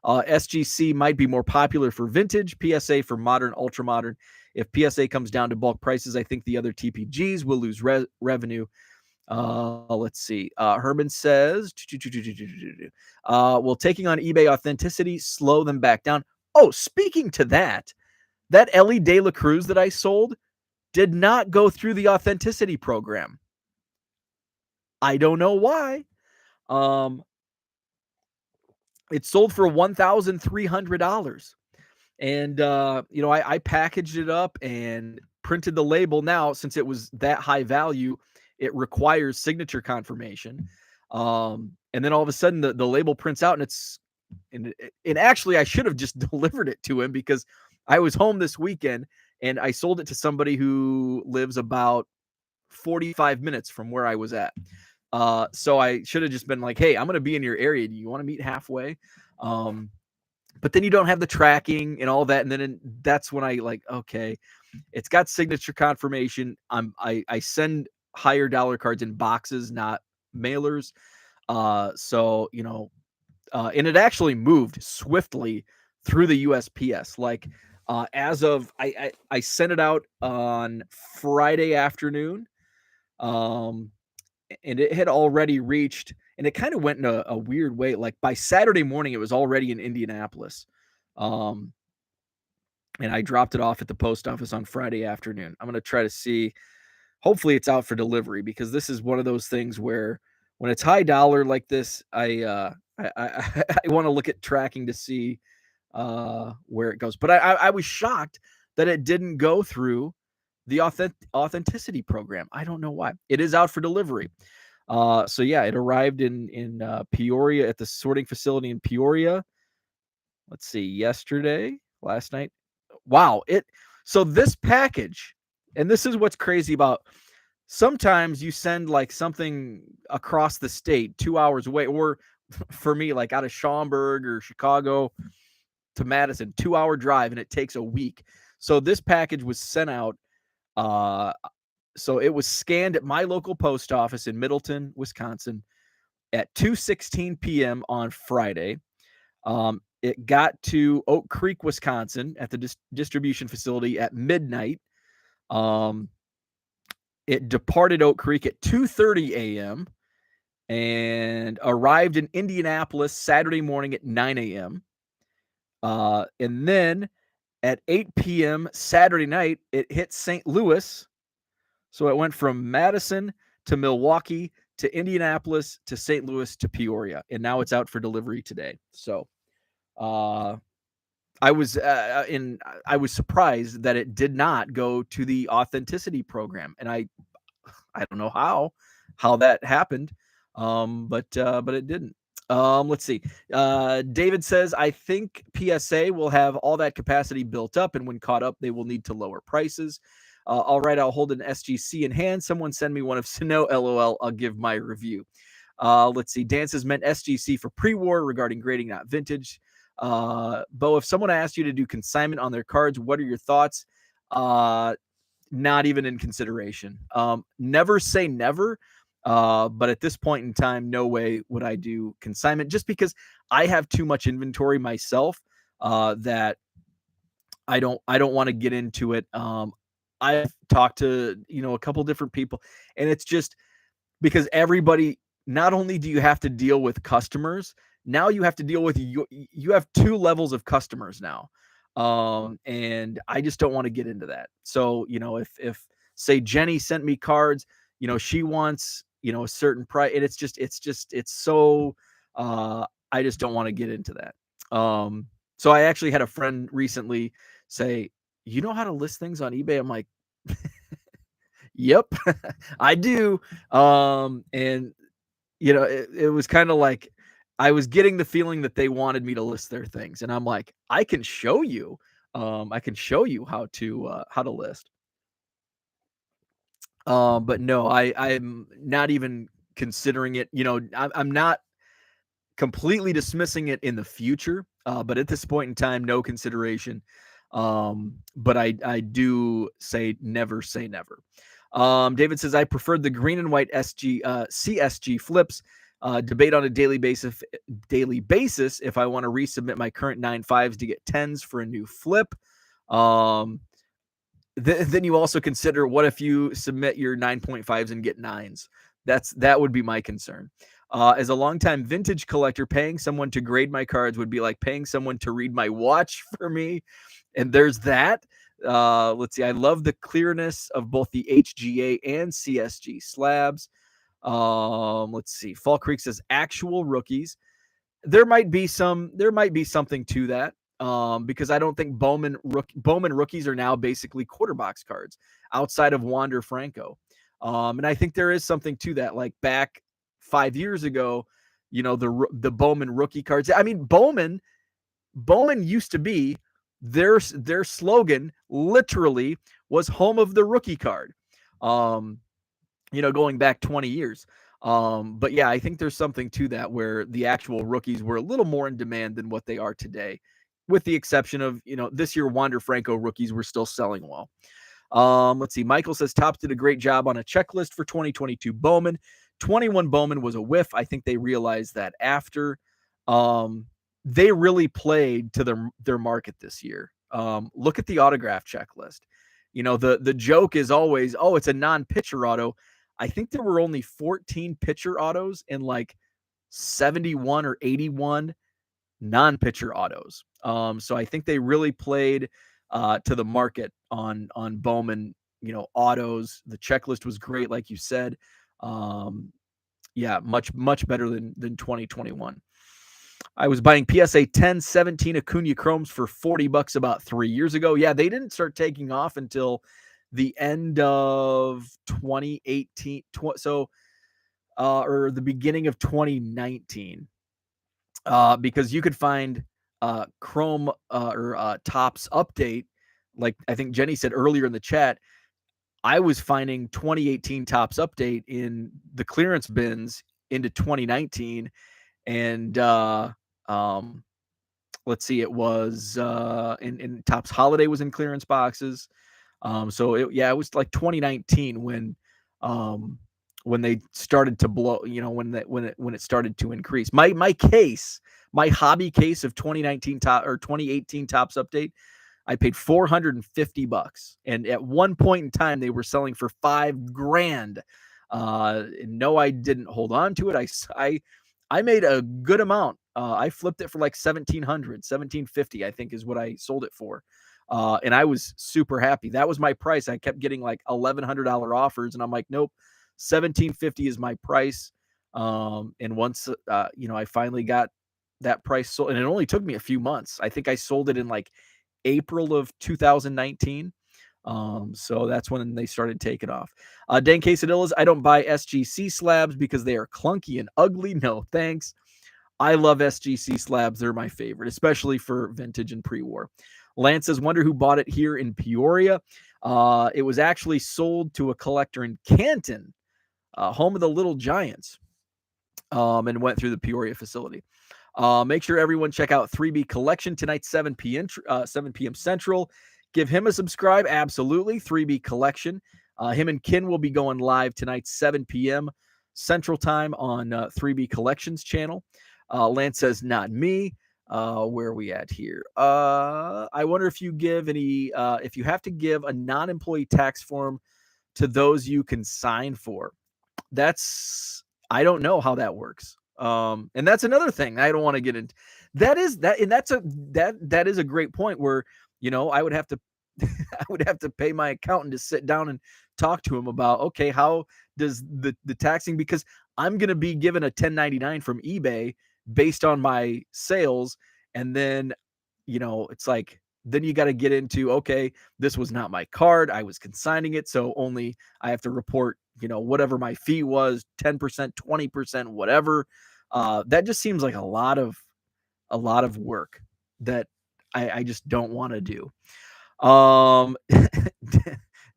SGC might be more popular for vintage, PSA for modern, ultra modern. If PSA comes down to bulk prices, I think the other TPGs will lose revenue. Let's see. Herman says, will taking on eBay authenticity slow them back down? Oh, speaking to that Ellie De La Cruz that I sold did not go through the authenticity program. I don't know why. It sold for $1,300. And, I packaged it up and printed the label. Now, since it was that high value, it requires signature confirmation. And then all of a sudden the label prints out and actually I should have just delivered it to him because I was home this weekend and I sold it to somebody who lives about 45 minutes from where I was at. So I should have just been like, hey, I'm going to be in your area. Do you want to meet halfway? But then you don't have the tracking and all that. And then that's when I okay, it's got signature confirmation. I send higher dollar cards in boxes, not mailers. So, and it actually moved swiftly through the USPS. As of, I sent it out on Friday afternoon. And it had already reached, and it kind of went in a weird way. Like by Saturday morning, it was already in Indianapolis. And I dropped it off at the post office on Friday afternoon. I'm going to try to see, hopefully it's out for delivery because this is one of those things where when it's high dollar like this, I want to look at tracking to see where it goes. But I was shocked that it didn't go through the authenticity program. I don't know why. It is out for delivery. So yeah, it arrived in Peoria at the sorting facility in Peoria. Let's see, last night. Wow. So this package, and this is what's crazy about, sometimes you send like something across the state 2 hours away, or for me, like out of Schaumburg or Chicago to Madison, 2-hour drive, and it takes a week. So this package was sent out. So it was scanned at my local post office in Middleton, Wisconsin at 2:16 p.m. on Friday. It got to Oak Creek, Wisconsin at the distribution facility at midnight. It departed Oak Creek at 2:30 a.m. and arrived in Indianapolis Saturday morning at 9 a.m. And then at 8 p.m. Saturday night, it hit St. Louis. So it went from Madison to Milwaukee to Indianapolis to St. Louis to Peoria, and now it's out for delivery today. So, I was surprised that it did not go to the authenticity program, and I don't know how that happened, but it didn't. Let's see. David says, I think PSA will have all that capacity built up, and when caught up, they will need to lower prices. All right, I'll hold an SGC in hand. Someone send me one of Sano, LOL. I'll give my review. Let's see. Dances meant SGC for pre-war regarding grading, not vintage. Bo, if someone asked you to do consignment on their cards, what are your thoughts? Not even in consideration. Never say never. But at this point in time, no way would I do consignment, just because I have too much inventory myself, that I don't want to get into it. I've talked to, a couple different people, and it's just because everybody, not only do you have to deal with customers, now you have to deal with you have 2 levels of customers now. And I just don't want to get into that. So, if say Jenny sent me cards, she wants, a certain price, and it's so, I just don't want to get into that. So I actually had a friend recently say, you know how to list things on eBay? I'm like, yep, I do. And it was kind of like, I was getting the feeling that they wanted me to list their things. And I'm like, I can show you how to list. But no, I'm not even considering it. I'm not, completely dismissing it in the future, but at this point in time, no consideration. But I do say never. David says I preferred the green and white CSG flips. Debate on a daily basis if I want to resubmit my current 9.5s to get 10s for a new flip. Um, then you also consider, what if you submit your 9.5s and get 9s? That would be my concern. As a longtime vintage collector, paying someone to grade my cards would be like paying someone to read my watch for me. And there's that. Let's see. I love the clearness of both the HGA and CSG slabs. Let's see. Fall Creek says actual rookies. There might be something to that. Because I don't think Bowman rookies are now basically quarter box cards outside of Wander Franco. And I think there is something to that. Like back 5 years ago, the Bowman rookie cards. I mean, Bowman used to be their slogan literally was home of the rookie card. Going back 20 years. But yeah, I think there's something to that where the actual rookies were a little more in demand than what they are today, with the exception of, this year Wander Franco rookies were still selling well. Let's see. Michael says Topps did a great job on a checklist for 2022 Bowman. 21 Bowman was a whiff. I think they realized that after. They really played to their market this year. Look at the autograph checklist. The joke is always, oh, it's a non-pitcher auto. I think there were only 14 pitcher autos and like 71 or 81 non-pitcher autos. So I think they really played to the market on Bowman, autos. The checklist was great, like you said. Yeah, much better than 2021. I was buying PSA 10, 17 Acuna Chromes for $40 about 3 years ago. Yeah, they didn't start taking off until the end of 2018. Or the beginning of 2019. Because you could find Chrome or Topps update, like I think Jenny said earlier in the chat. I was finding 2018 Topps update in the clearance bins into 2019, and let's see, it was in Topps Holiday was in clearance boxes. So it was like 2019 when they started to blow, when it started to increase. My hobby case of 2018 Topps update, I paid $450, and at one point in time they were selling for $5,000. No, I didn't hold on to it. I made a good amount. I flipped it for like $1,750, I think is what I sold it for. And I was super happy. That was my price. I kept getting like $1,100 offers, and I'm like, nope, $1,750 is my price. And once, I finally got that price sold, and it only took me a few months. I think I sold it in like April of 2019. So that's when they started taking off. Dan Quesadillas, I don't buy SGC slabs because they are clunky and ugly. No, thanks. I love SGC slabs. They're my favorite, especially for vintage and pre-war. Lance says, wonder who bought it here in Peoria. It was actually sold to a collector in Canton, home of the Little Giants, and went through the Peoria facility. Make sure everyone check out 3B Collection tonight, 7 p.m. Central. Give him a subscribe. Absolutely. 3B Collection. Him and Kin will be going live tonight, 7 p.m. Central Time on 3B Collections channel. Lance says, not me. Where are we at here? I wonder if you if you have to give a non-employee tax form to those you can sign for. I don't know how that works. And that's another thing I don't want to get into. That is a great point where, I would have to I would have to pay my accountant to sit down and talk to him about, okay, how does the taxing, because I'm going to be given a 1099 from eBay based on my sales. And then, it's like, then you got to get into, okay, this was not my card. I was consigning it. So only I have to report, whatever my fee was, 10%, 20%, whatever. That just seems like a lot of work that I just don't want to do.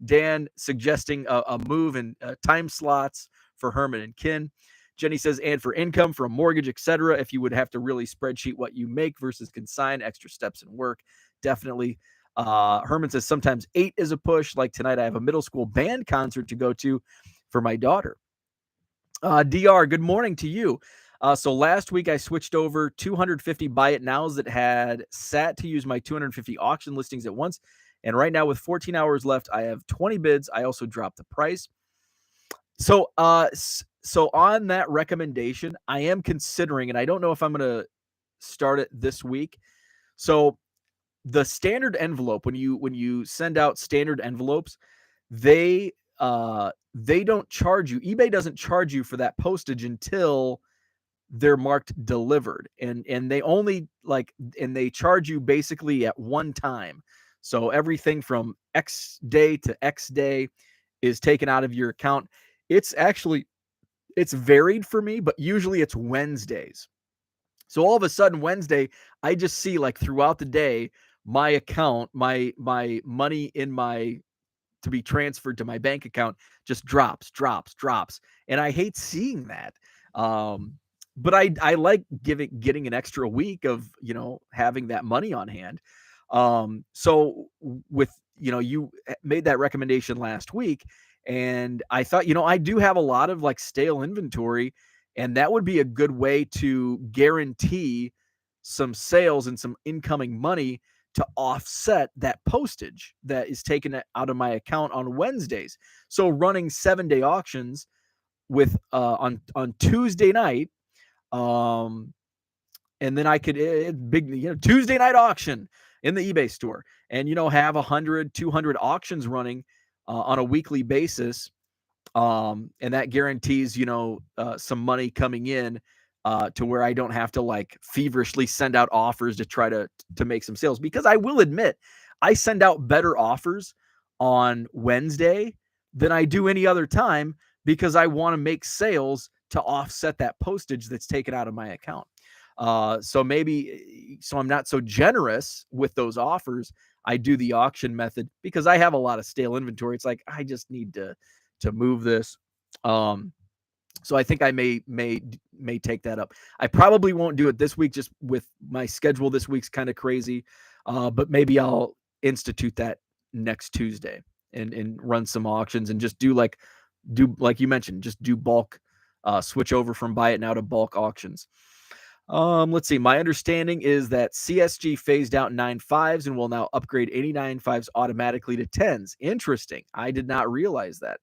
Dan suggesting a move in time slots for Herman and Kin. Jenny says, and for income, for a mortgage, etc., if you would have to really spreadsheet what you make versus consign, extra steps and work, definitely. Herman says sometimes 8 is a push. Like tonight, I have a middle school band concert to go to for my daughter. DR, good morning to you. So last week I switched over 250 buy it nows that had sat to use my 250 auction listings at once. And right now with 14 hours left, I have 20 bids. I also dropped the price. So on that recommendation, I am considering, and I don't know if I'm going to start it this week. So the standard envelope, when you send out standard envelopes, they don't charge you. eBay doesn't charge you for that postage until they're marked delivered, and they only and they charge you basically at one time. So everything from X day to X day is taken out of your account. It's varied for me, but usually it's Wednesdays. So all of a sudden Wednesday, I just see like throughout the day, my account, my money in my to be transferred to my bank account just drops. And I hate seeing that. But I like getting an extra week of, having that money on hand. So with, you made that recommendation last week, and I thought, I do have a lot of like stale inventory, and that would be a good way to guarantee some sales and some incoming money to offset that postage that is taken out of my account on Wednesdays. So running 7-day auctions with on Tuesday night, and then I could big Tuesday night auction in the eBay store, and have 100, 200 auctions running on a weekly basis, and that guarantees some money coming in to where I don't have to like feverishly send out offers to try to make some sales. Because I will admit, I send out better offers on Wednesday than I do any other time, because I want to make sales to offset that postage that's taken out of my account. So I'm not so generous with those offers. I do the auction method because I have a lot of stale inventory. It's like, I just need to move this. So I think I may take that up. I probably won't do it this week, just with my schedule this week's kind of crazy. But maybe I'll institute that next Tuesday and run some auctions and just do like you mentioned, just do bulk, switch over from buy it now to bulk auctions. Let's see. My understanding is that CSG phased out 9.5s and will now upgrade any 9.5s automatically to 10s. Interesting. I did not realize that.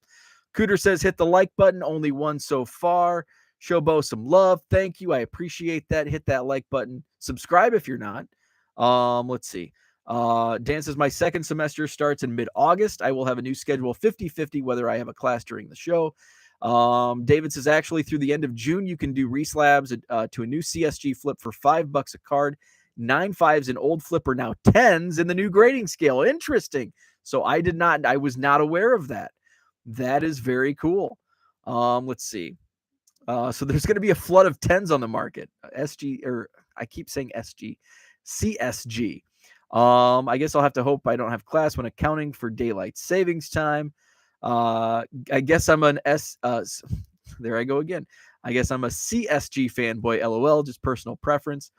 Cooter says, hit the like button. Only one so far. Show Bo some love. Thank you. I appreciate that. Hit that like button. Subscribe if you're not. Let's see. Dan says, my second semester starts in mid-August. I will have a new schedule 50-50 whether I have a class during the show. David says, actually, through the end of June, you can do reslabs to a new CSG flip for $5 a card. 9.5s and old flip are now 10s in the new grading scale. Interesting. So I was not aware of that. That is very cool. Let's see. So there's going to be a flood of 10s on the market. SG, or I keep saying SG, CSG. I guess I'll have to hope I don't have class when accounting for daylight savings time. I guess I'm an there I go again. I guess I'm a CSG fanboy, LOL, just personal preference.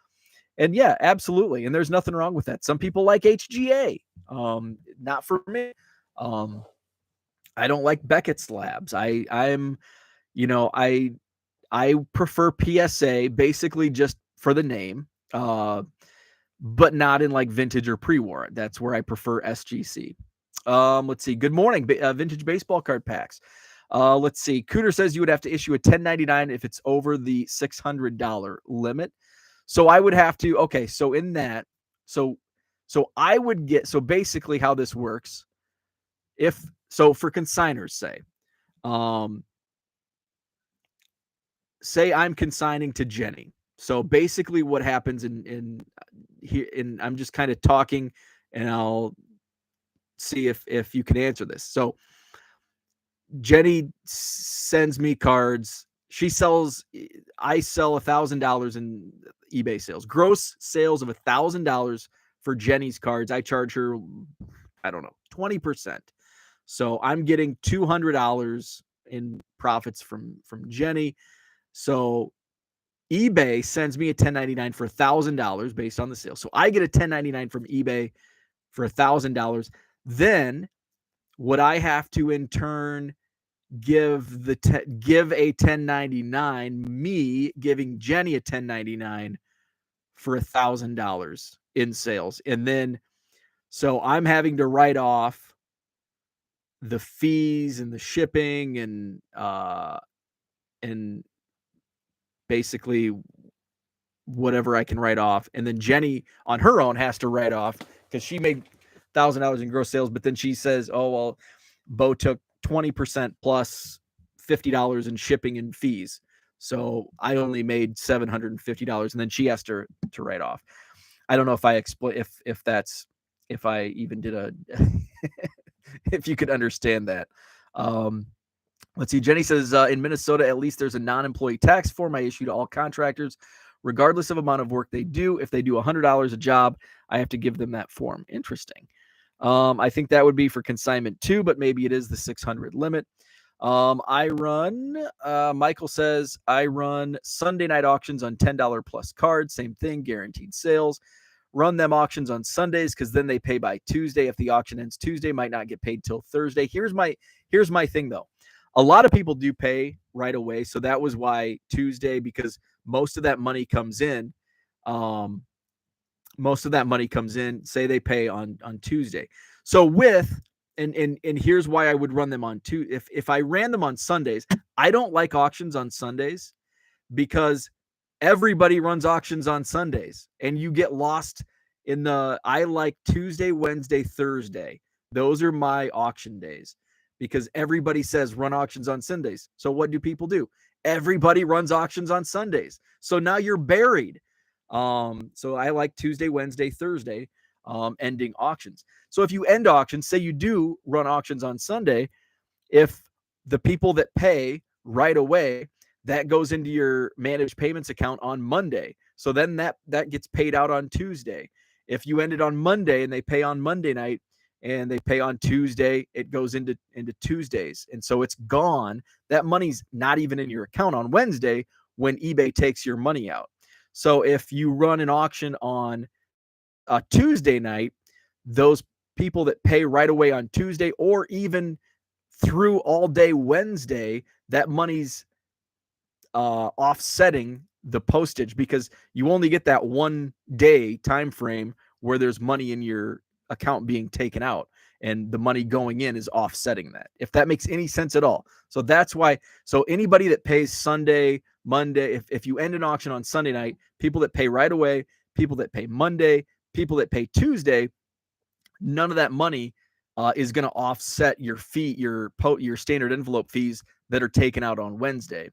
And yeah, absolutely. And there's nothing wrong with that. Some people like HGA. Not for me. I don't like Beckett's labs. I prefer PSA basically just for the name, but not in like vintage or pre-war. That's where I prefer SGC. Let's see. Good morning, vintage baseball card packs. Let's see. Cooter says you would have to issue a 1099 if it's over the $600 limit. So I would have to. Okay, so in that, so I would get. So basically, how this works, for consigners, say I'm consigning to Jenny. So basically, what happens in here, and I'm just kind of talking, and I'll see if you can answer this. So Jenny sends me cards. I sell $1,000 in eBay sales. Gross sales of $1,000 for Jenny's cards. I charge her, I don't know, 20%. So I'm getting $200 in profits from Jenny. So eBay sends me a 1099 for $1,000 based on the sale. So I get a 1099 from eBay for $1,000. Then would I have to in turn give a 1099, me giving Jenny a 1099 for $1,000 in sales? And then so I'm having to write off the fees and the shipping and basically whatever I can write off. And then Jenny on her own has to write off because she made $1,000 in gross sales. But then she says, oh, well, Bo took 20% plus $50 in shipping and fees. So I only made $750. And then she has to write off. I don't know if I explain if I even did a if you could understand that. Let's see. Jenny says in Minnesota, at least there's a non-employee tax form I issue to all contractors, regardless of amount of work they do. If they do $100 a job, I have to give them that form. Interesting. I think that would be for consignment too, but maybe it is the 600 limit. Michael says, I run Sunday night auctions on $10 plus cards. Same thing, guaranteed sales. Run them auctions on Sundays because then they pay by Tuesday. If the auction ends Tuesday, might not get paid till Thursday. Here's my thing though. A lot of people do pay right away. So that was why Tuesday, because most of that money comes in. Say they pay on Tuesday. So and here's why I would run them on if I ran them on Sundays. I don't like auctions on Sundays because everybody runs auctions on Sundays and you get lost in I like Tuesday, Wednesday, Thursday. Those are my auction days because everybody says run auctions on Sundays. So what do people do? Everybody runs auctions on Sundays. So now you're buried. So I like Tuesday, Wednesday, Thursday, ending auctions. So if you end auctions, say you do run auctions on Sunday, if the people that pay right away, that goes into your managed payments account on Monday. So then that gets paid out on Tuesday. If you ended on Monday and they pay on Monday night and they pay on Tuesday, it goes into Tuesdays. And so it's gone. That money's not even in your account on Wednesday when eBay takes your money out. So if you run an auction on a Tuesday night, those people that pay right away on Tuesday or even through all day Wednesday, that money's offsetting the postage because you only get that 1 day time frame where there's money in your account being taken out and the money going in is offsetting that, if that makes any sense at all. So that's why. So anybody that pays Sunday, Monday, if you end an auction on Sunday night, people that pay right away, people that pay Monday, people that pay Tuesday, none of that money is going to offset your fee, your standard envelope fees that are taken out on Wednesday.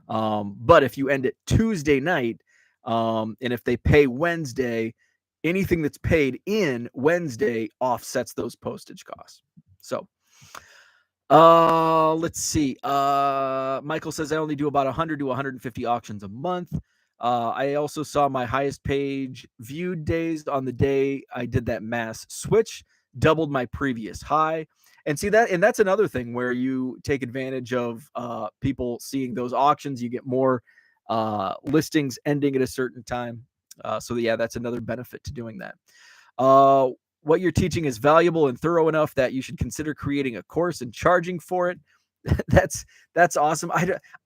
But if you end it Tuesday night, and if they pay Wednesday, anything that's paid in Wednesday offsets those postage costs. So, let's see. Michael says I only do about 100 to 150 auctions a month. I also saw my highest page viewed days on the day I did that mass switch, doubled my previous high. And see that, and that's another thing where you take advantage of people seeing those auctions. You get more listings ending at a certain time. So yeah, that's another benefit to doing that. What you're teaching is valuable and thorough enough that you should consider creating a course and charging for it. That's awesome.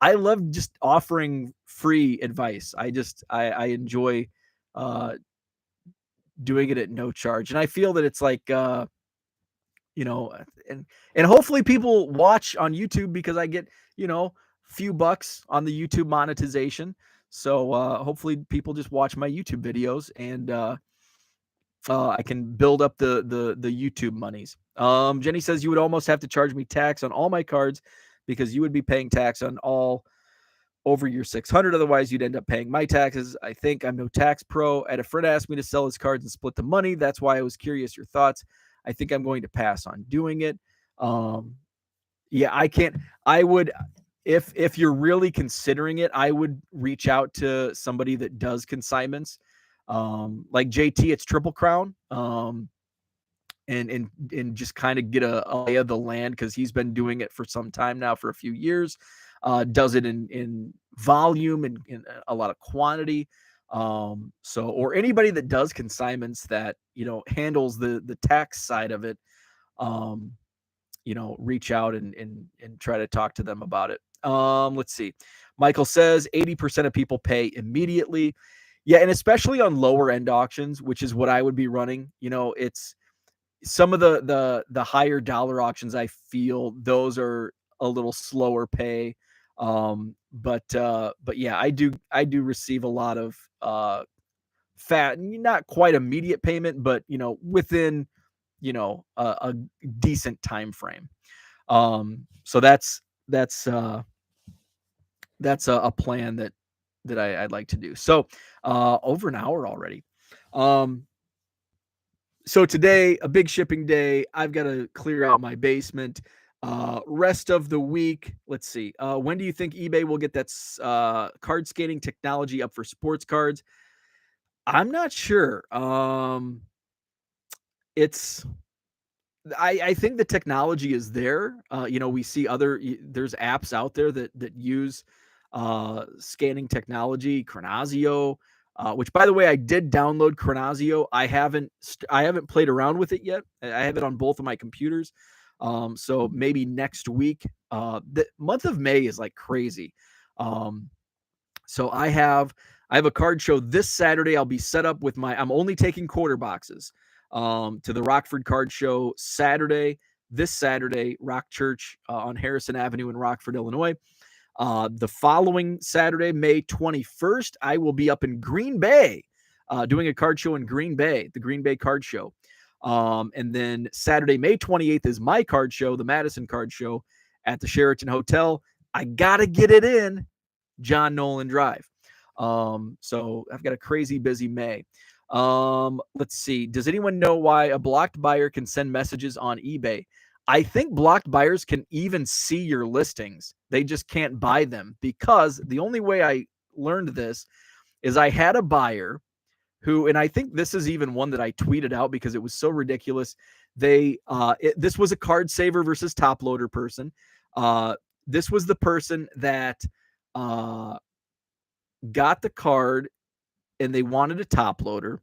I love just offering free advice. I enjoy doing it at no charge, and I feel that it's like and hopefully people watch on YouTube because I get few bucks on the YouTube monetization. So hopefully people just watch my YouTube videos and I can build up the YouTube monies. Jenny says you would almost have to charge me tax on all my cards because you would be paying tax on all over your 600. Otherwise, you'd end up paying my taxes. I think I'm no tax pro. I had a friend ask me to sell his cards and split the money. That's why I was curious your thoughts. I think I'm going to pass on doing it. Yeah, I can't. I would, if you're really considering it, I would reach out to somebody that does consignments. Like JT, it's Triple Crown. And just kind of get a lay of the land because he's been doing it for some time now, for a few years. Does it in volume and a lot of quantity. So, or anybody that does consignments that, handles the tax side of it, um, reach out and try to talk to them about it. Let's see. Michael says 80% of people pay immediately. Yeah, and especially on lower end auctions, which is what I would be running. It's some of the higher dollar auctions. I feel those are a little slower pay. But yeah, I do receive a lot of fat, not quite immediate payment, but within a decent time frame. So that's a plan that I'd like to do. So over an hour already. Um, so today, a big shipping day. I've got to clear out my basement. Rest of the week, let's see. When do you think eBay will get that card scanning technology up for sports cards? I'm not sure. It's I think the technology is there. We see there's apps out there that use scanning technology, Chronazio, which by the way, I did download Chronazio. I haven't played around with it yet. I have it on both of my computers. So maybe next week. The month of May is like crazy. Um, so I have a card show this Saturday. I'll be set up with I'm only taking quarter boxes to the Rockford Card Show this Saturday, Rock Church on Harrison Avenue in Rockford, Illinois. The following Saturday, May 21st, I will be up in Green Bay doing a card show in Green Bay, the Green Bay Card Show. And then Saturday, May 28th is my card show, the Madison Card Show at the Sheraton Hotel. I got to get it in John Nolan Drive. So I've got a crazy busy May. Let's see. Does anyone know why a blocked buyer can send messages on eBay? I think blocked buyers can even see your listings. They just can't buy them, because the only way I learned this is I had a buyer who, and I think this is even one that I tweeted out because it was so ridiculous. This was a card saver versus top loader person. This was the person that got the card and they wanted a top loader.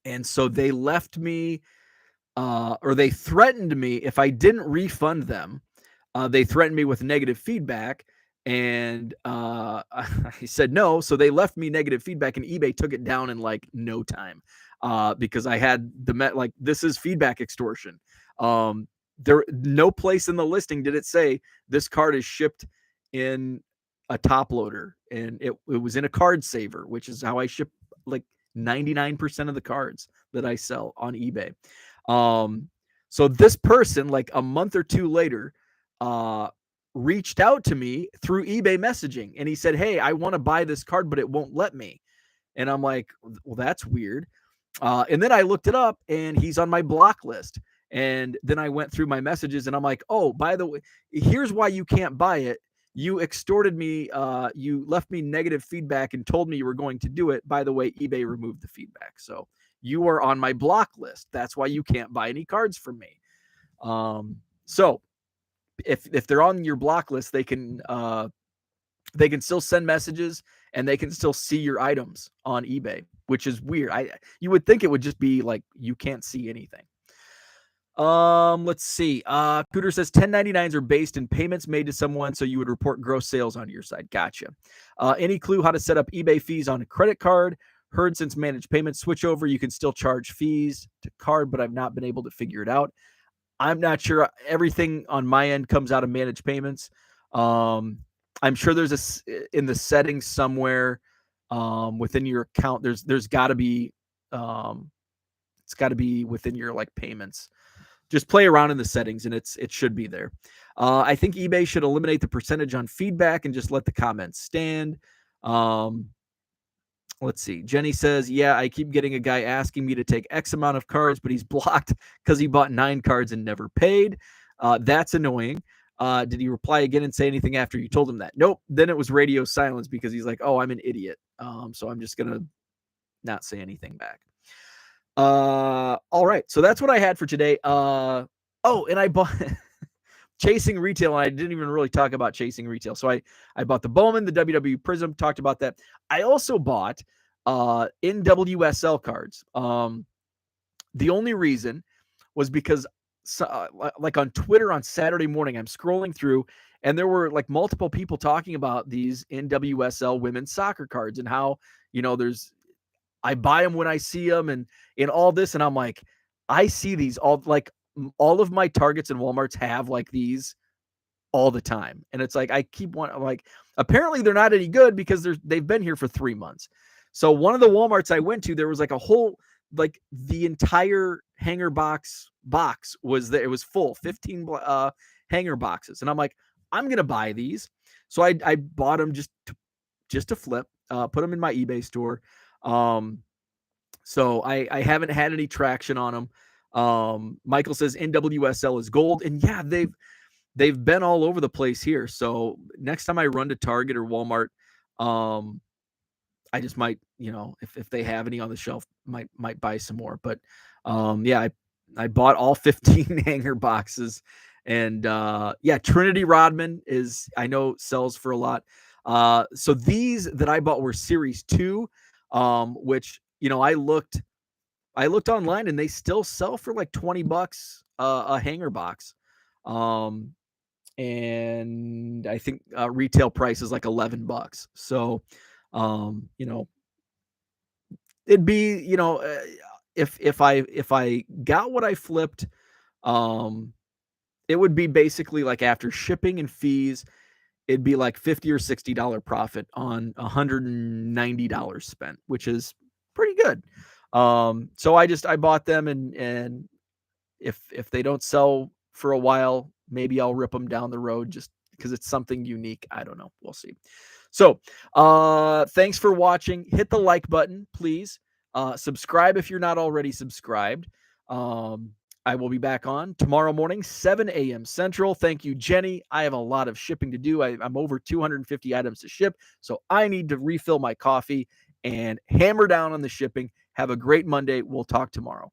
And so they left me, or they threatened me if I didn't refund them. They threatened me with negative feedback. And I said no. So they left me negative feedback, and eBay took it down in like no time because I had this is feedback extortion. There, no place in the listing did it say this card is shipped in a top loader, and it was in a card saver, which is how I ship like 99% of the cards that I sell on eBay. So this person, like a month or two later, reached out to me through eBay messaging, and he said, "Hey, I want to buy this card, but it won't let me." And I'm like, "Well, that's weird." And then I looked it up, and he's on my block list. And then I went through my messages, and I'm like, "Oh, by the way, here's why you can't buy it. You extorted me. You left me negative feedback and told me you were going to do it. By the way, eBay removed the feedback. So you are on my block list. That's why you can't buy any cards from me." So if they're on your block list, they can still send messages, and they can still see your items on eBay, which is weird. You would think it would just be like you can't see anything. Let's see. Cooter says 1099s are based in payments made to someone, so you would report gross sales on your side. Gotcha. Any clue how to set up eBay fees on a credit card? Heard since managed payments switch over, you can still charge fees to card, but I've not been able to figure it out. I'm not sure. Everything on my end comes out of managed payments. I'm sure there's in the settings somewhere within your account. There's got to be it's got to be within your like payments. Just play around in the settings, and it should be there. I think eBay should eliminate the percentage on feedback and just let the comments stand. Let's see. Jenny says, yeah, I keep getting a guy asking me to take X amount of cards, but he's blocked because he bought 9 cards and never paid. That's annoying. Did he reply again and say anything after you told him that? Nope. Then it was radio silence because he's like, oh, I'm an idiot. So I'm just going to not say anything back. All right. So that's what I had for today. And I bought chasing retail, and I didn't even really talk about chasing retail. So I bought the Bowman, the WWE Prism, talked about that. I also bought NWSL cards. The only reason was because like on Twitter on Saturday morning, I'm scrolling through and there were like multiple people talking about these NWSL women's soccer cards and how, I buy them when I see them and in all this. And I'm like, I see these all of my Targets and Walmarts have like these all the time. And it's like, I keep wanting, like, apparently they're not any good because they've been here for 3 months. So one of the Walmarts I went to, there was like a whole, like the entire hanger box was there. It was full, 15 hanger boxes. And I'm like, I'm going to buy these. So I bought them just to flip, put them in my eBay store. So I haven't had any traction on them. Michael says NWSL is gold. And yeah, they've been all over the place here. So next time I run to Target or Walmart, I just might, if they have any on the shelf, might buy some more. But yeah, I bought all 15 hanger boxes. And yeah, Trinity Rodman I know sells for a lot. So these that I bought were Series 2, which, I looked online and they still sell for like $20 a hanger box. And I think retail price is like $11. So, it'd be, if I got what I flipped, it would be basically like after shipping and fees, it'd be like $50 or $60 profit on $190 spent, which is pretty good. So I bought them and if they don't sell for a while, maybe I'll rip them down the road just because it's something unique. I don't know. We'll see. So, thanks for watching. Hit the like button, please. Subscribe if you're not already subscribed. I will be back on tomorrow morning, 7 a.m. Central. Thank you, Jenny. I have a lot of shipping to do. I'm over 250 items to ship, so I need to refill my coffee and hammer down on the shipping. Have a great Monday. We'll talk tomorrow.